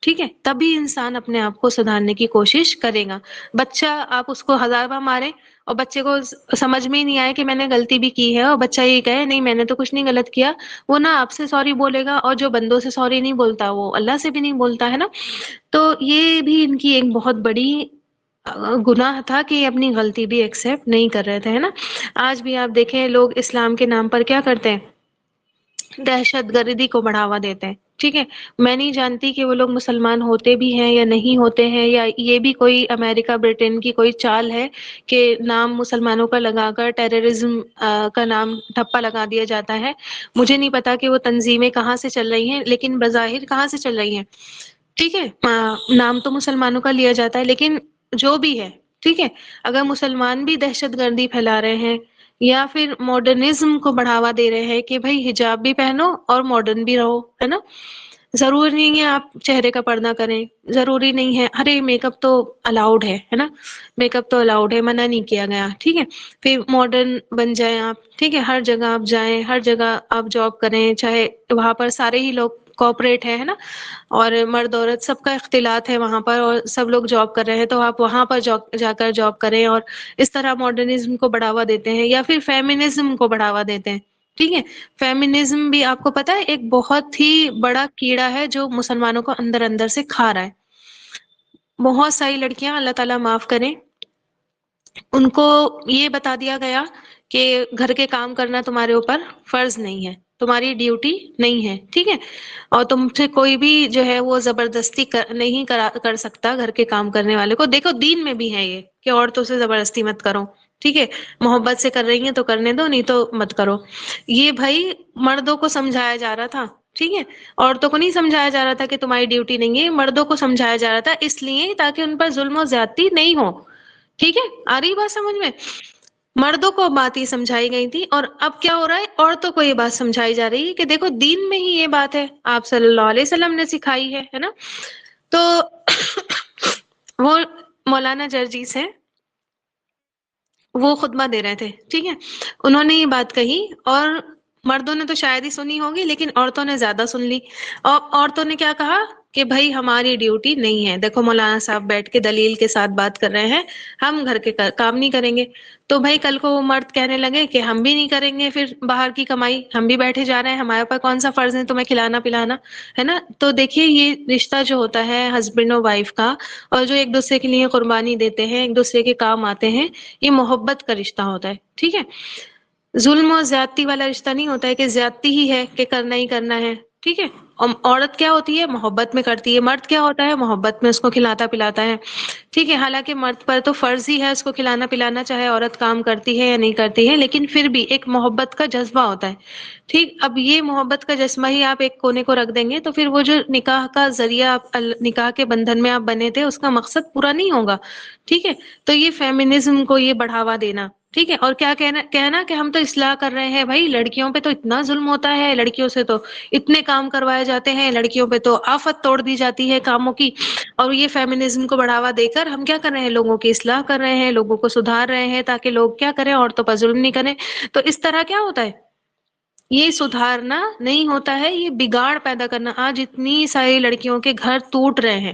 ٹھیک ہے، تبھی انسان اپنے آپ کو سدھارنے کی کوشش کرے گا. بچہ آپ اس کو 1000 بار مارے اور بچے کو سمجھ میں ہی نہیں آئے کہ میں نے غلطی بھی کی ہے، اور بچہ یہ کہے نہیں میں نے تو کچھ نہیں غلط کیا، وہ نہ آپ سے سوری بولے گا، اور جو بندوں سے سوری نہیں بولتا وہ اللہ سے بھی نہیں بولتا ہے نا. تو یہ بھی ان کی ایک بہت بڑی گناہ تھا کہ یہ اپنی غلطی بھی ایکسیپٹ نہیں کر رہے تھے، ہے نا. آج بھی آپ دیکھیں لوگ اسلام کے نام پر کیا کرتے ہیں، دہشت گردی کو بڑھاوا دیتے ہیں. ٹھیک ہے، میں نہیں جانتی کہ وہ لوگ مسلمان ہوتے بھی ہیں یا نہیں ہوتے ہیں، یا یہ بھی کوئی امریکہ برٹن کی کوئی چال ہے کہ نام مسلمانوں کا لگا کر ٹیررزم کا نام ٹھپا لگا دیا جاتا ہے. مجھے نہیں پتا کہ وہ تنظیمیں کہاں سے چل رہی ہیں، لیکن بظاہر کہاں سے چل رہی ہیں. ٹھیک ہے، نام تو مسلمانوں کا لیا جاتا ہے، لیکن جو بھی ہے ٹھیک ہے، اگر مسلمان بھی دہشت گردی پھیلا رہے ہیں یا پھر ماڈرنزم کو بڑھاوا دے رہے ہیں کہ بھائی حجاب بھی پہنو اور ماڈرن بھی رہو، ہے نا. ضرور نہیں ہے آپ چہرے کا پردہ کریں، ضروری نہیں ہے، ارے میک اپ تو الاؤڈ ہے نا، میک اپ تو الاؤڈ ہے، منع نہیں کیا گیا. ٹھیک ہے، پھر ماڈرن بن جائیں آپ، ٹھیک ہے، ہر جگہ آپ جائیں، ہر جگہ آپ جاب کریں، چاہے وہاں پر سارے ہی لوگ کوآپریٹ ہے نا، اور مرد عورت سب کا اختلاط ہے وہاں پر، اور سب لوگ جاب کر رہے ہیں تو آپ وہاں پر جا کر جاب کریں، اور اس طرح ماڈرنزم کو بڑھاوا دیتے ہیں یا پھر فیمنزم کو بڑھاوا دیتے ہیں. ٹھیک ہے، فیمنزم بھی آپ کو پتا ہے ایک بہت ہی بڑا کیڑا ہے جو مسلمانوں کو اندر اندر سے کھا رہا ہے. بہت ساری لڑکیاں، اللہ تعالیٰ معاف کریں، ان کو یہ بتا دیا گیا کہ گھر کے کام کرنا تمہارے اوپر فرض نہیں ہے، تمہاری ڈیوٹی نہیں ہے. ٹھیک ہے، اور تم سے کوئی بھی جو ہے وہ زبردستی نہیں کر سکتا گھر کے کام کرنے والے کو. دیکھو دین میں بھی ہے یہ کہ عورتوں سے زبردستی مت کرو، ٹھیک ہے، محبت سے کر رہی ہیں تو کرنے دو، نہیں تو مت کرو. یہ بھائی مردوں کو سمجھایا جا رہا تھا، ٹھیک ہے، عورتوں کو نہیں سمجھایا جا رہا تھا کہ تمہاری ڈیوٹی نہیں ہے، مردوں کو سمجھایا جا رہا تھا، اس لیے تاکہ ان پر ظلم و زیادتی نہیں ہو. ٹھیک ہے، آ رہی بات سمجھ میں؟ مردوں کو بات یہ سمجھائی گئی تھی، اور اب کیا ہو رہا ہے، عورتوں کو یہ بات سمجھائی جا رہی ہے کہ دیکھو دین میں ہی یہ بات ہے، آپ صلی اللہ علیہ وسلم نے سکھائی ہے نا. تو وہ مولانا جرجیس ہیں، وہ خطبہ دے رہے تھے، ٹھیک ہے، انہوں نے یہ بات کہی، اور مردوں نے تو شاید ہی سنی ہوگی لیکن عورتوں نے زیادہ سن لی. اور عورتوں نے کیا کہا کہ بھائی ہماری ڈیوٹی نہیں ہے، دیکھو مولانا صاحب بیٹھ کے دلیل کے ساتھ بات کر رہے ہیں، ہم گھر کے کام نہیں کریں گے. تو بھائی کل کو وہ مرد کہنے لگے کہ ہم بھی نہیں کریں گے پھر باہر کی کمائی، ہم بھی بیٹھے جا رہے ہیں، ہمارے اوپر کون سا فرض ہے تمہیں کھلانا پلانا، ہے نا. تو دیکھیے یہ رشتہ جو ہوتا ہے ہسبینڈ اور وائف کا، اور جو ایک دوسرے کے لیے قربانی دیتے ہیں، ایک دوسرے کے کام آتے ہیں، یہ محبت کا رشتہ ہوتا ہے. ٹھیک ہے، ظلم اور زیادتی والا رشتہ نہیں ہوتا ہے کہ زیادتی ہی ہے کہ کرنا ہی کرنا ہے. ٹھیک ہے، عورت کیا ہوتی ہے، محبت میں کرتی ہے، مرد کیا ہوتا ہے، محبت میں اس کو کھلاتا پلاتا ہے. ٹھیک ہے، حالانکہ مرد پر تو فرض ہی ہے اس کو کھلانا پلانا، چاہے عورت کام کرتی ہے یا نہیں کرتی ہے، لیکن پھر بھی ایک محبت کا جذبہ ہوتا ہے. ٹھیک، اب یہ محبت کا جذبہ ہی آپ ایک کونے کو رکھ دیں گے تو پھر وہ جو نکاح کا ذریعہ، نکاح کے بندھن میں آپ بنے تھے، اس کا مقصد پورا نہیں ہوگا. ٹھیک ہے، تو یہ فیمنزم کو یہ بڑھاوا دینا، ٹھیک ہے، اور کیا کہنا کہ ہم تو اصلاح کر رہے ہیں. بھائی لڑکیوں پہ تو اتنا ظلم ہوتا ہے، لڑکیوں سے تو اتنے کام کروائے جاتے ہیں، لڑکیوں پہ تو آفت توڑ دی جاتی ہے کاموں کی، اور یہ فیمنزم کو بڑھاوا دے کر ہم کیا کر رہے ہیں، لوگوں کی اصلاح کر رہے ہیں، لوگوں کو سدھار رہے ہیں تاکہ لوگ کیا کریں، عورتوں پر ظلم نہیں کریں. تو اس طرح کیا ہوتا ہے، یہ سدھارنا نہیں ہوتا ہے، یہ بگاڑ پیدا کرنا. آج اتنی ساری لڑکیوں کے گھر ٹوٹ رہے ہیں،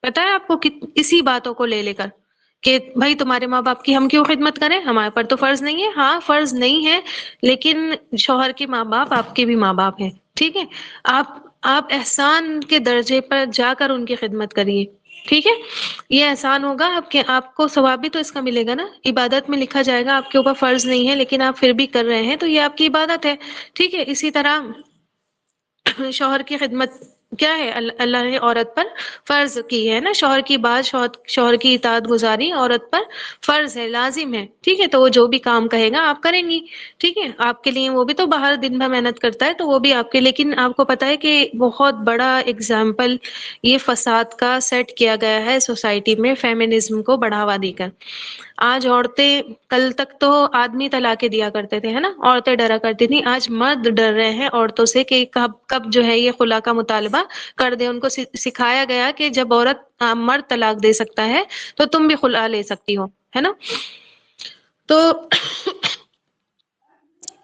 پتہ ہے آپ کو، اسی باتوں کو لے کر کہ بھائی تمہارے ماں باپ کی ہم کیوں خدمت کریں، ہمارے پر تو فرض نہیں ہے. ہاں فرض نہیں ہے، لیکن شوہر کے ماں باپ آپ کے بھی ماں باپ ہیں، ٹھیک ہے، آپ احسان کے درجے پر جا کر ان کی خدمت کریے، ٹھیک ہے، یہ احسان ہوگا آپ کو ثواب بھی تو اس کا ملے گا نا، عبادت میں لکھا جائے گا، آپ کے اوپر فرض نہیں ہے لیکن آپ پھر بھی کر رہے ہیں تو یہ آپ کی عبادت ہے، ٹھیک ہے۔ اسی طرح شوہر کی خدمت کیا ہے، اللہ نے عورت پر فرض کی ہے نا، شوہر کی بات، شوہر کی اطاعت گزاری عورت پر فرض ہے، لازم ہے، ٹھیک ہے، تو وہ جو بھی کام کہے گا آپ کریں گی، ٹھیک ہے، آپ کے لیے وہ بھی تو باہر دن بھر محنت کرتا ہے تو وہ بھی آپ کے، لیکن آپ کو پتا ہے کہ بہت بڑا اگزامپل یہ فساد کا سیٹ کیا گیا ہے سوسائٹی میں فیمنزم کو بڑھاوا دے کر۔ آج عورتیں، کل تک تو آدمی طلاقیں دیا کرتے تھے، ہے نا، عورتیں ڈرا کرتی تھیں، آج مرد ڈر رہے ہیں عورتوں سے کہ کب جو ہے یہ خلا کا مطالبہ کر دے۔ ان کو سکھایا گیا کہ جب مرد طلاق دے سکتا ہے تو تم بھی خلا لے سکتی ہو، ہے نا۔ تو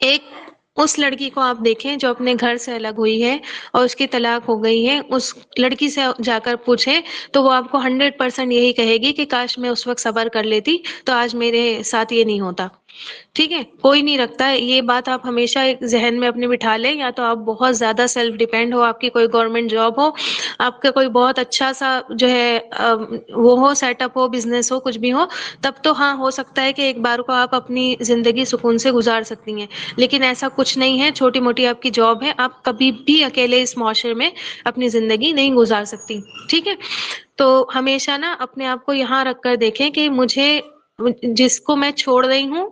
ایک اس لڑکی کو آپ دیکھیں جو اپنے گھر سے الگ ہوئی ہے اور اس کی طلاق ہو گئی ہے، اس لڑکی سے جا کر پوچھیں تو وہ آپ کو 100% یہی کہے گی کہ کاش میں اس وقت صبر کر لیتی تو آج میرے ساتھ یہ نہیں ہوتا، ٹھیک ہے، کوئی نہیں رکھتا ہے یہ بات، آپ ہمیشہ ایک ذہن میں اپنے بٹھا لیں، یا تو آپ بہت زیادہ سیلف ڈیپینڈ ہو، آپ کی کوئی گورنمنٹ جاب ہو، آپ کا کوئی بہت اچھا سا جو ہے وہ ہو، سیٹ اپ ہو، بزنس ہو، کچھ بھی ہو، تب تو ہاں ہو سکتا ہے کہ ایک بار کو آپ اپنی زندگی سکون سے گزار سکتی ہیں، لیکن ایسا کچھ نہیں ہے، چھوٹی موٹی آپ کی جاب ہے، آپ کبھی بھی اکیلے اس معاشرے میں اپنی زندگی نہیں گزار سکتی، ٹھیک ہے۔ تو ہمیشہ نا اپنے آپ کو یہاں رکھ کر دیکھیں کہ مجھے، جس کو میں چھوڑ رہی ہوں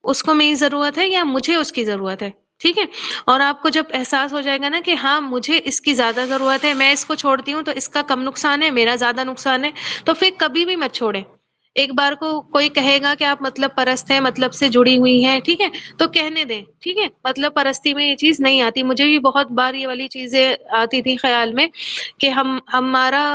اس کو میری ضرورت ہے یا مجھے اس کی ضرورت ہے، ٹھیک ہے۔ اور آپ کو جب احساس ہو جائے گا نا کہ ہاں مجھے اس کی زیادہ ضرورت ہے، میں اس کو چھوڑتی ہوں تو اس کا کم نقصان ہے، میرا زیادہ نقصان ہے، تو پھر کبھی بھی مت چھوڑیں۔ ایک بار کو کوئی کہے گا کہ آپ مطلب پرست ہیں، مطلب سے جڑی ہوئی ہیں، ٹھیک ہے، تو کہنے دیں، ٹھیک ہے، مطلب پرستی میں یہ چیز نہیں آتی، مجھے بھی بہت بار یہ والی چیزیں آتی تھی خیال میں کہ ہمارا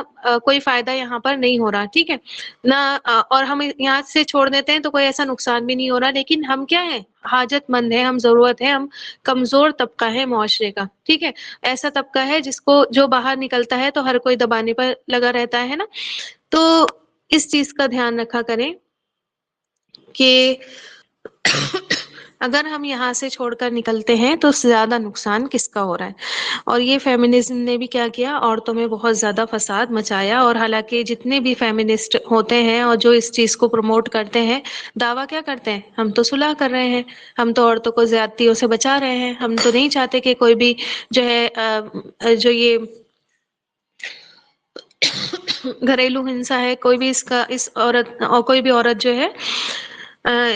کوئی فائدہ یہاں پر نہیں ہو رہا، ٹھیک ہے نا، اور ہم یہاں سے چھوڑ دیتے ہیں تو کوئی ایسا نقصان بھی نہیں ہو رہا، لیکن ہم کیا ہیں، حاجت مند ہیں، ہم ضرورت ہے، ہم کمزور طبقہ ہے معاشرے کا، ٹھیک ہے، ایسا طبقہ ہے جس کو جو باہر نکلتا ہے تو ہر کوئی دبانے پر لگا رہتا ہے نا۔ تو اس چیز کا دھیان رکھا کریں کہ اگر ہم یہاں سے چھوڑ کر نکلتے ہیں تو زیادہ نقصان کس کا ہو رہا ہے۔ اور یہ فیمنزم نے بھی کیا کیا، عورتوں میں بہت زیادہ فساد مچایا، اور حالانکہ جتنے بھی فیمنسٹ ہوتے ہیں اور جو اس چیز کو پروموٹ کرتے ہیں، دعویٰ کیا کرتے ہیں، ہم تو صلح کر رہے ہیں، ہم تو عورتوں کو زیادتیوں سے بچا رہے ہیں، ہم تو نہیں چاہتے کہ کوئی بھی جو ہے جو یہ گھریلو ہنسا ہے، کوئی بھی اس عورت، اور کوئی بھی عورت جو ہے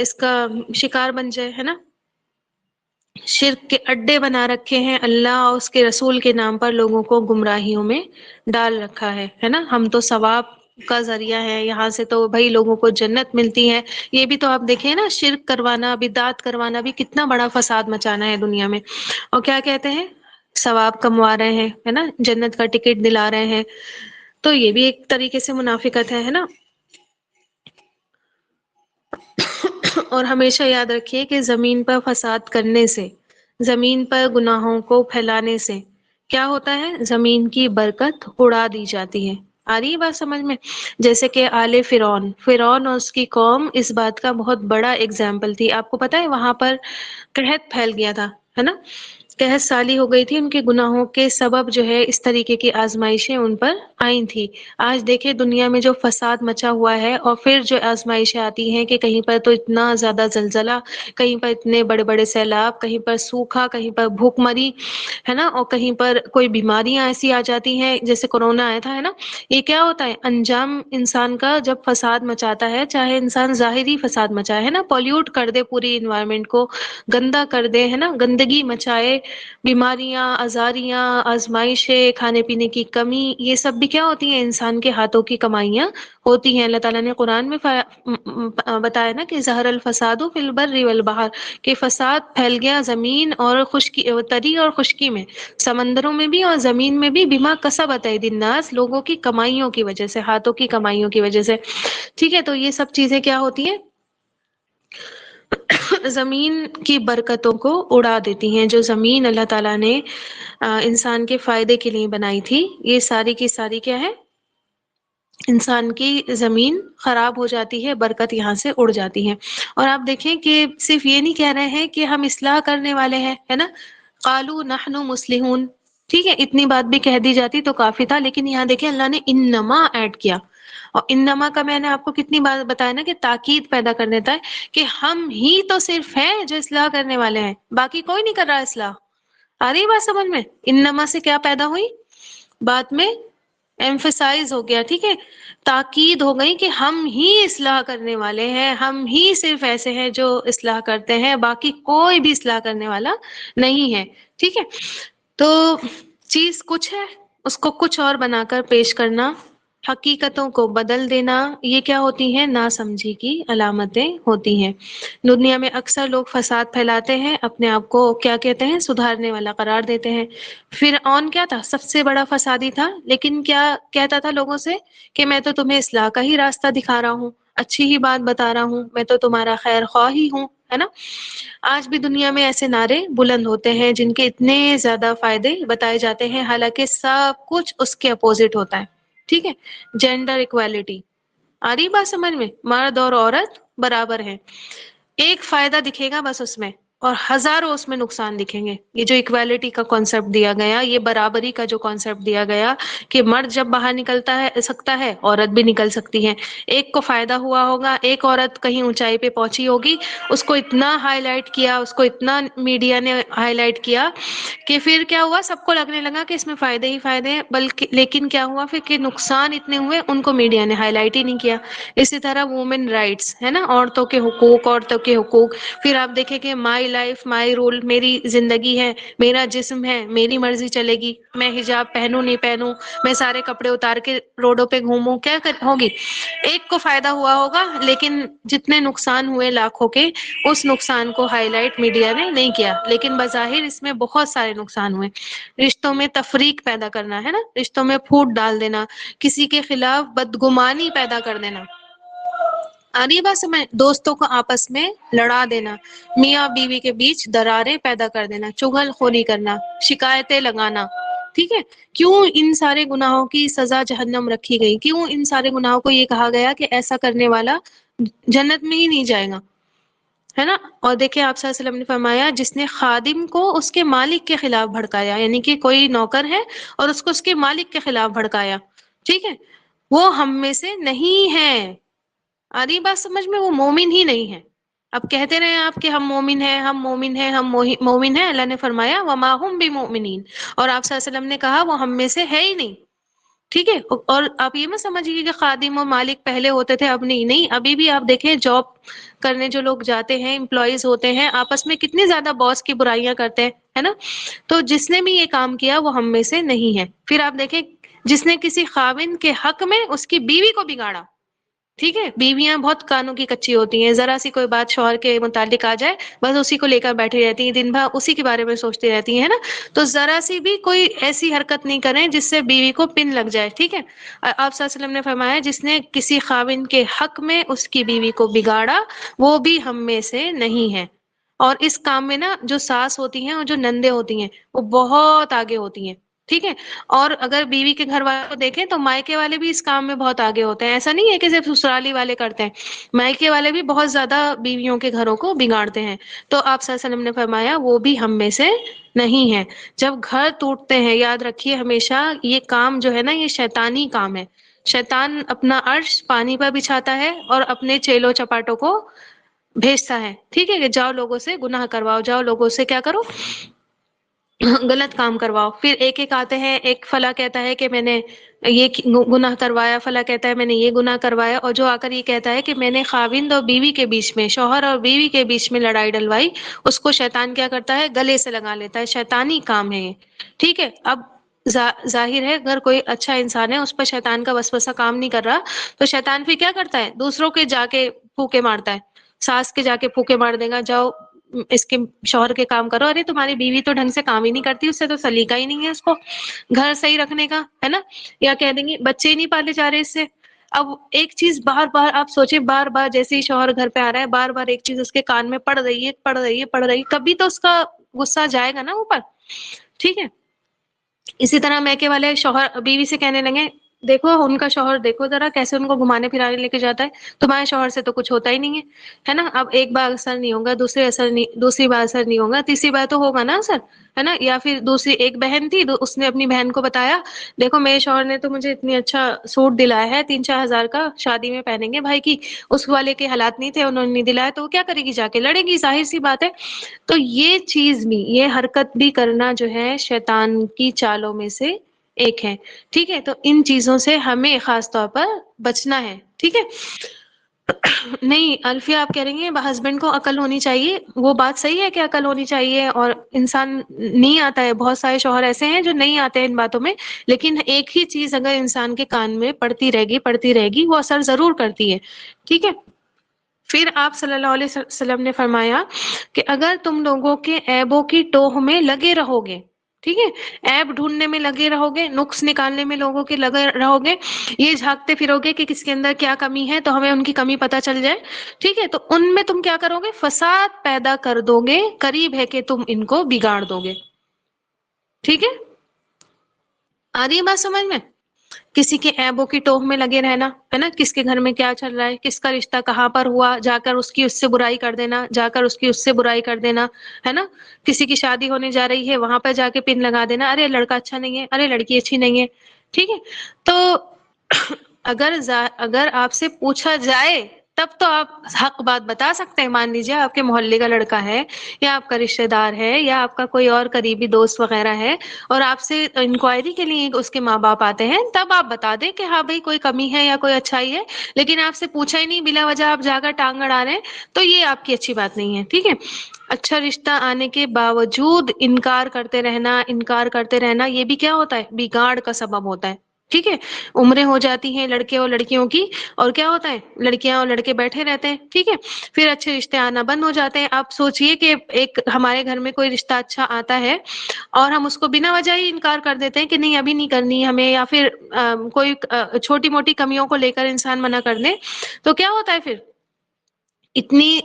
اس کا شکار بن جائے، ہے نا۔ شرک کے اڈے بنا رکھے ہیں اللہ اور اس کے رسول کے نام پر، لوگوں کو گمراہیوں میں ڈال رکھا ہے نا۔ ہم تو ثواب کا ذریعہ ہے، یہاں سے تو بھائی لوگوں کو جنت ملتی ہے، یہ بھی تو آپ دیکھیں نا، شرک کروانا، بدعت کروانا بھی کتنا بڑا فساد مچانا ہے دنیا میں، اور کیا کہتے ہیں، ثواب کموا رہے ہیں، ہے نا، جنت کا ٹکٹ دلا رہے ہیں، تو یہ بھی ایک طریقے سے منافقت ہے نا۔ اور ہمیشہ یاد رکھیے کہ زمین پر فساد کرنے سے، زمین پر گناہوں کو پھیلانے سے کیا ہوتا ہے، زمین کی برکت اڑا دی جاتی ہے۔ آ رہی ہے بات سمجھ میں؟ جیسے کہ آل فرعون اور اس کی قوم اس بات کا بہت بڑا اگزامپل تھی۔ آپ کو پتا ہے وہاں پر قحط پھیل گیا تھا، ہے نا، قحط سالی ہو گئی تھی، ان کے گناہوں کے سبب جو ہے اس طریقے کی آزمائشیں ان پر آئی تھی۔ آج دیکھیں دنیا میں جو فساد مچا ہوا ہے، اور پھر جو آزمائشیں آتی ہیں کہ کہیں پر تو اتنا زیادہ زلزلہ، کہیں پر اتنے بڑے بڑے سیلاب، کہیں پر سوکھا، کہیں پر بھوک مری، ہے نا، اور کہیں پر کوئی بیماریاں ایسی آ جاتی ہیں جیسے کورونا آیا تھا، ہے نا۔ یہ کیا ہوتا ہے، انجام انسان کا جب فساد مچاتا ہے، چاہے انسان ظاہری فساد مچائے، ہے نا، پولیوٹ کر دے پوری انوائرمنٹ کو، گندا کر دے، ہے نا، گندگی مچائے، بیماریاں، ازاریاں، آزمائشیں، کھانے پینے کی کمی، یہ سب بھی کیا ہوتی ہیں، انسان کے ہاتھوں کی کمائیاں ہوتی ہیں۔ اللہ تعالیٰ نے قرآن میں بتایا نا کہ ظہر الفساد فی البر والبحر، کہ فساد پھیل گیا زمین اور خشکی، تری اور خشکی میں، سمندروں میں بھی اور زمین میں بھی، بما کسبت ایدی الناس، لوگوں کی کمائیوں کی وجہ سے، ہاتھوں کی کمائیوں کی وجہ سے، ٹھیک ہے۔ تو یہ سب چیزیں کیا ہوتی ہیں، زمین کی برکتوں کو اڑا دیتی ہیں۔ جو زمین اللہ تعالیٰ نے انسان کے فائدے کے لیے بنائی تھی، یہ ساری کی ساری کیا ہے، انسان کی زمین خراب ہو جاتی ہے، برکت یہاں سے اڑ جاتی ہے۔ اور آپ دیکھیں کہ صرف یہ نہیں کہہ رہے ہیں کہ ہم اصلاح کرنے والے ہیں، ہے نا، قالوا نحن مسلمون، ٹھیک ہے، اتنی بات بھی کہہ دی جاتی تو کافی تھا، لیکن یہاں دیکھیں اللہ نے انما ایڈ کیا، اور انما کا میں نے آپ کو کتنی بار بتایا نا کہ تاکید پیدا کر دیتا ہے کہ ہم ہی تو صرف ہیں جو اصلاح کرنے والے ہیں، باقی کوئی نہیں کر رہا اصلاح. آ رہی بات سمجھ میں؟ انما سے کیا پیدا ہوئی بات میں، ایمفسائز ہو گیا، ٹھیک ہے، تاکید ہو گئی کہ ہم ہی اصلاح کرنے والے ہیں، ہم ہی صرف ایسے ہیں جو اصلاح کرتے ہیں، باقی کوئی بھی اصلاح کرنے والا نہیں ہے، ٹھیک ہے. تو چیز کچھ ہے، اس کو کچھ اور بنا کر پیش کرنا، حقیقتوں کو بدل دینا، یہ کیا ہوتی ہیں؟ ناسمجھی کی علامتیں ہوتی ہیں. دنیا میں اکثر لوگ فساد پھیلاتے ہیں، اپنے آپ کو کیا کہتے ہیں؟ سدھارنے والا قرار دیتے ہیں. فرعون کیا تھا؟ سب سے بڑا فسادی تھا، لیکن کیا کہتا تھا لوگوں سے کہ میں تو تمہیں اصلاح کا ہی راستہ دکھا رہا ہوں، اچھی ہی بات بتا رہا ہوں، میں تو تمہارا خیر خواہ ہی ہوں، ہے نا. آج بھی دنیا میں ایسے نعرے بلند ہوتے ہیں جن کے اتنے زیادہ فائدے بتائے جاتے ہیں، حالانکہ سب کچھ اس کے اپوزٹ ہوتا ہے، ٹھیک ہے. جینڈر ایکوالٹی، آ رہی بات سمجھ میں؟ مرد اور عورت برابر ہیں، ایک فائدہ دکھے گا بس اس میں، اور ہزاروں اس میں نقصان دکھیں گے. یہ جو ایکوالٹی کا کانسیپٹ دیا گیا، یہ برابری کا جو کانسیپٹ دیا گیا کہ مرد جب باہر نکلتا ہے سکتا ہے، عورت بھی نکل سکتی ہے. ایک کو فائدہ ہوا ہوگا، ایک عورت کہیں اونچائی پہ پہنچی ہوگی، اس کو اتنا ہائی لائٹ کیا، اس کو اتنا میڈیا نے ہائی لائٹ کیا کہ پھر کیا ہوا، سب کو لگنے لگا کہ اس میں فائدے ہی فائدے ہیں، بلکہ لیکن کیا ہوا پھر کہ نقصان اتنے ہوئے، ان کو میڈیا نے ہائی لائٹ ہی نہیں کیا. اسی طرح وومن رائٹس ہے نا، عورتوں کے حقوق، عورتوں کے حقوق. پھر آپ دیکھیں کہ مائی لائف مائی رول، میری زندگی ہے، میرا جسم ہے، میری مرضی چلے گی، میں حجاب پہنوں نہیں پہنوں، میں سارے کپڑے اتار کے روڈوں پہ گھوموں، کیا ہوگی؟ ایک کو فائدہ ہوا ہوگا، لیکن جتنے نقصان ہوئے لاکھوں کے، اس نقصان کو ہائی لائٹ میڈیا نے نہیں کیا، لیکن بظاہر اس میں بہت سارے نقصان ہوئے. رشتوں میں تفریق پیدا کرنا، ہے نا، رشتوں میں پھوٹ ڈال دینا، کسی کے خلاف بدگمانی پیدا کر دینا، آنی بات سمجھ، دوستوں کو آپس میں لڑا دینا، میاں بیوی کے بیچ دراریں پیدا کر دینا، چغل خوری کرنا، شکایتیں لگانا، ٹھیک ہے. کیوں ان سارے گناہوں کی سزا جہنم رکھی گئی؟ کیوں ان سارے گناہوں کو یہ کہا گیا کہ ایسا کرنے والا جنت میں ہی نہیں جائے گا، ہے نا. اور دیکھیں آپ صلی اللہ علیہ وسلم نے فرمایا، جس نے خادم کو اس کے مالک کے خلاف بھڑکایا، یعنی کہ کوئی نوکر ہے اور اس کو اس کے مالک کے خلاف بھڑکایا، ٹھیک ہے، وہ ہم میں سے نہیں ہے. آ رہی بات سمجھ میں؟ وہ مومن ہی نہیں ہے. اب کہتے رہے آپ کہ ہم مومن ہیں، ہم مومن ہیں، ہم مومن ہیں، اللہ نے فرمایا وما ہم بمؤمنین، اور آپ صلی اللہ علیہ وسلم نے کہا وہ ہم میں سے ہے ہی نہیں، ٹھیک ہے. اور آپ یہ مت سمجھیے کہ خادم و مالک پہلے ہوتے تھے اب نہیں، نہیں، ابھی بھی آپ دیکھیں جاب کرنے جو لوگ جاتے ہیں، امپلائیز ہوتے ہیں، آپس میں کتنی زیادہ باس کی برائیاں کرتے ہیں، ہے نا. تو جس نے بھی یہ کام کیا وہ ہم میں سے نہیں ہے. پھر آپ دیکھیں جس نے کسی خاوند کے حق میں اس کی بیوی کو بگاڑا، ٹھیک ہے. بیویاں بہت کانوں کی کچی ہوتی ہیں، ذرا سی کوئی بات شوہر کے متعلق آ جائے بس اسی کو لے کر بیٹھی رہتی ہیں، دن بھر اسی کے بارے میں سوچتی رہتی ہیں، ہے نا. تو ذرا سی بھی کوئی ایسی حرکت نہیں کریں جس سے بیوی کو پن لگ جائے، ٹھیک ہے. آپ صلی اللہ علیہ وسلم نے فرمایا جس نے کسی خاوند کے حق میں اس کی بیوی کو بگاڑا وہ بھی ہم میں سے نہیں ہے. اور اس کام میں نا جو ساس ہوتی ہیں اور جو نندے ہوتی ہیں وہ بہت آگے ہوتی ہیں، ٹھیک ہے. اور اگر بیوی کے گھر والوں کو دیکھیں تو مائکے والے بھی اس کام میں بہت آگے ہوتے ہیں، ایسا نہیں ہے کہ صرف سسرالی والے کرتے ہیں، مائکے والے بھی بہت زیادہ بیویوں کے گھروں کو بگاڑتے ہیں. تو آپ صلی اللہ علیہ وسلم نے فرمایا وہ بھی ہم میں سے نہیں ہے. جب گھر ٹوٹتے ہیں یاد رکھیے ہمیشہ یہ کام جو ہے نا یہ شیطانی کام ہے. شیطان اپنا عرش پانی پر بچھاتا ہے اور اپنے چیلوں چپاٹوں کو بھیجتا ہے، ٹھیک ہے، کہ جاؤ لوگوں سے گناہ کرواؤ، جاؤ لوگوں سے کیا کرو، غلط کام کرواؤ. پھر ایک ایک آتے ہیں، ایک فلاں کہتا ہے کہ میں نے یہ گناہ کروایا، فلاں کہتا ہے میں نے یہ گناہ کروایا، اور جو آ کر یہ کہتا ہے کہ میں نے خاوند اور بیوی کے بیچ میں، شوہر اور بیوی کے بیچ میں لڑائی ڈلوائی، اس کو شیطان کیا کرتا ہے؟ گلے سے لگا لیتا ہے. شیطانی کام ہے یہ، ٹھیک ہے. اب ظاہر ہے اگر کوئی اچھا انسان ہے اس پر شیطان کا وسوسہ کام نہیں کر رہا تو شیطان پھر کیا کرتا ہے؟ دوسروں کے جا کے پھوکے مارتا ہے، ساس کے جا کے پھوکے مار دے گا، جاؤ اس کے شوہر کے کام کرو، ارے تمہاری بیوی تو ڈھنگ سے کام ہی نہیں کرتی، اس سے تو سلیقہ ہی نہیں ہے اس کو گھر صحیح رکھنے کا، ہے نا. یا کہہ دیں گے بچے ہی نہیں پالے جا رہے اس سے. اب ایک چیز بار بار آپ سوچیں، بار بار جیسے ہی شوہر گھر پہ آ رہا ہے بار بار ایک چیز اس کے کان میں پڑ رہی ہے، پڑ رہی ہے، پڑ رہی ہے، کبھی تو اس کا غصہ جائے گا نا اوپر، ٹھیک ہے. اسی طرح میکے والے شوہر بیوی سے کہنے لگے دیکھو ان کا شوہر، دیکھو ذرا کیسے ان کو گھمانے پھرانے لے کے جاتا ہے. تمہارے شوہر سے تو کچھ ہوتا ہی نہیں ہے نا. اب ایک بار اثر نہیں ہوگا، دوسری بار اثر نہیں ہوگا، تیسری بار تو ہوگا نا اثر، ہے نا. یا پھر دوسری ایک بہن تھی، اس نے اپنی بہن کو بتایا دیکھو میرے شوہر نے تو مجھے اتنی اچھا سوٹ دلایا ہے 3-4 ہزار کا، شادی میں پہنیں گے بھائی کی. اس والے کے حالات نہیں تھے، انہوں نے نہیں دلایا، تو وہ کیا کرے گی؟ جا کے لڑے گی، ظاہر سی بات ہے. تو یہ چیز بھی، یہ حرکت بھی کرنا جو ہے شیطان کی چالوں میں سے ایک ہے. ٹھیک ہے، تو ان چیزوں سے ہمیں خاص طور پر بچنا ہے. ٹھیک ہے. نہیں الفیہ آپ کہہ رہی ہیں ہسبینڈ کو عقل ہونی چاہیے، وہ بات صحیح ہے کہ عقل ہونی چاہیے، اور انسان نہیں آتا ہے، بہت سارے شوہر ایسے ہیں جو نہیں آتے ہیں ان باتوں میں. لیکن ایک ہی چیز اگر انسان کے کان میں پڑتی رہے گی وہ اثر ضرور کرتی ہے. ٹھیک ہے. پھر آپ صلی اللہ علیہ وسلم نے فرمایا کہ اگر تم لوگوں کے عیبوں کی ٹوہ میں لگے رہو گے، ٹھیک ہے، عیب ڈھونڈنے میں لگے رہو گے، نقص نکالنے میں لوگوں کے لگے رہو گے، یہ جھانکتے پھرو گے کہ کس کے اندر کیا کمی ہے تو ہمیں ان کی کمی پتہ چل جائے، ٹھیک ہے، تو ان میں تم کیا کرو گے؟ فساد پیدا کر دو گے، قریب ہے کہ تم ان کو بگاڑ دو گے. ٹھیک ہے. آ رہی ہے بات سمجھ میں؟ کسی کے عیبوں کی ٹوہ میں لگے رہنا، ہے نا، کس کے گھر میں کیا چل رہا ہے، کس کا رشتہ کہاں پر ہوا، جا کر اس کی اس سے برائی کر دینا، جا کر اس کی اس سے برائی کر دینا، ہے نا. کسی کی شادی ہونے جا رہی ہے وہاں پہ جا کے پن لگا دینا، ارے لڑکا اچھا نہیں ہے، ارے لڑکی اچھی نہیں ہے. ٹھیک ہے. تو اگر آپ سے پوچھا جائے تب تو آپ حق بات بتا سکتے ہیں. مان لیجیے آپ کے محلے کا لڑکا ہے، یا آپ کا رشتہ دار ہے، یا آپ کا کوئی اور قریبی دوست وغیرہ ہے، اور آپ سے انکوائری کے لیے اس کے ماں باپ آتے ہیں، تب آپ بتا دیں کہ ہاں بھائی کوئی کمی ہے یا کوئی اچھائی ہے. لیکن آپ سے پوچھا ہی نہیں، بلا وجہ آپ جا کر ٹانگ اڑا رہے ہیں، تو یہ آپ کی اچھی بات نہیں ہے. ٹھیک ہے. اچھا رشتہ آنے کے باوجود انکار کرتے رہنا یہ بھی کیا ہوتا ہے؟ بگاڑ کا سبب ہوتا ہے. ٹھیک ہے. عمریں ہو جاتی ہیں لڑکے اور لڑکیوں کی، اور کیا ہوتا ہے؟ لڑکیاں اور لڑکے بیٹھے رہتے ہیں. ٹھیک ہے. پھر اچھے رشتے آنا بند ہو جاتے ہیں. آپ سوچئے کہ ایک ہمارے گھر میں کوئی رشتہ اچھا آتا ہے اور ہم اس کو بنا وجہ ہی انکار کر دیتے ہیں کہ نہیں ابھی نہیں کرنی ہمیں، یا پھر کوئی چھوٹی موٹی کمیوں کو لے کر انسان منع کر دے، تو کیا ہوتا ہے پھر؟ اتنی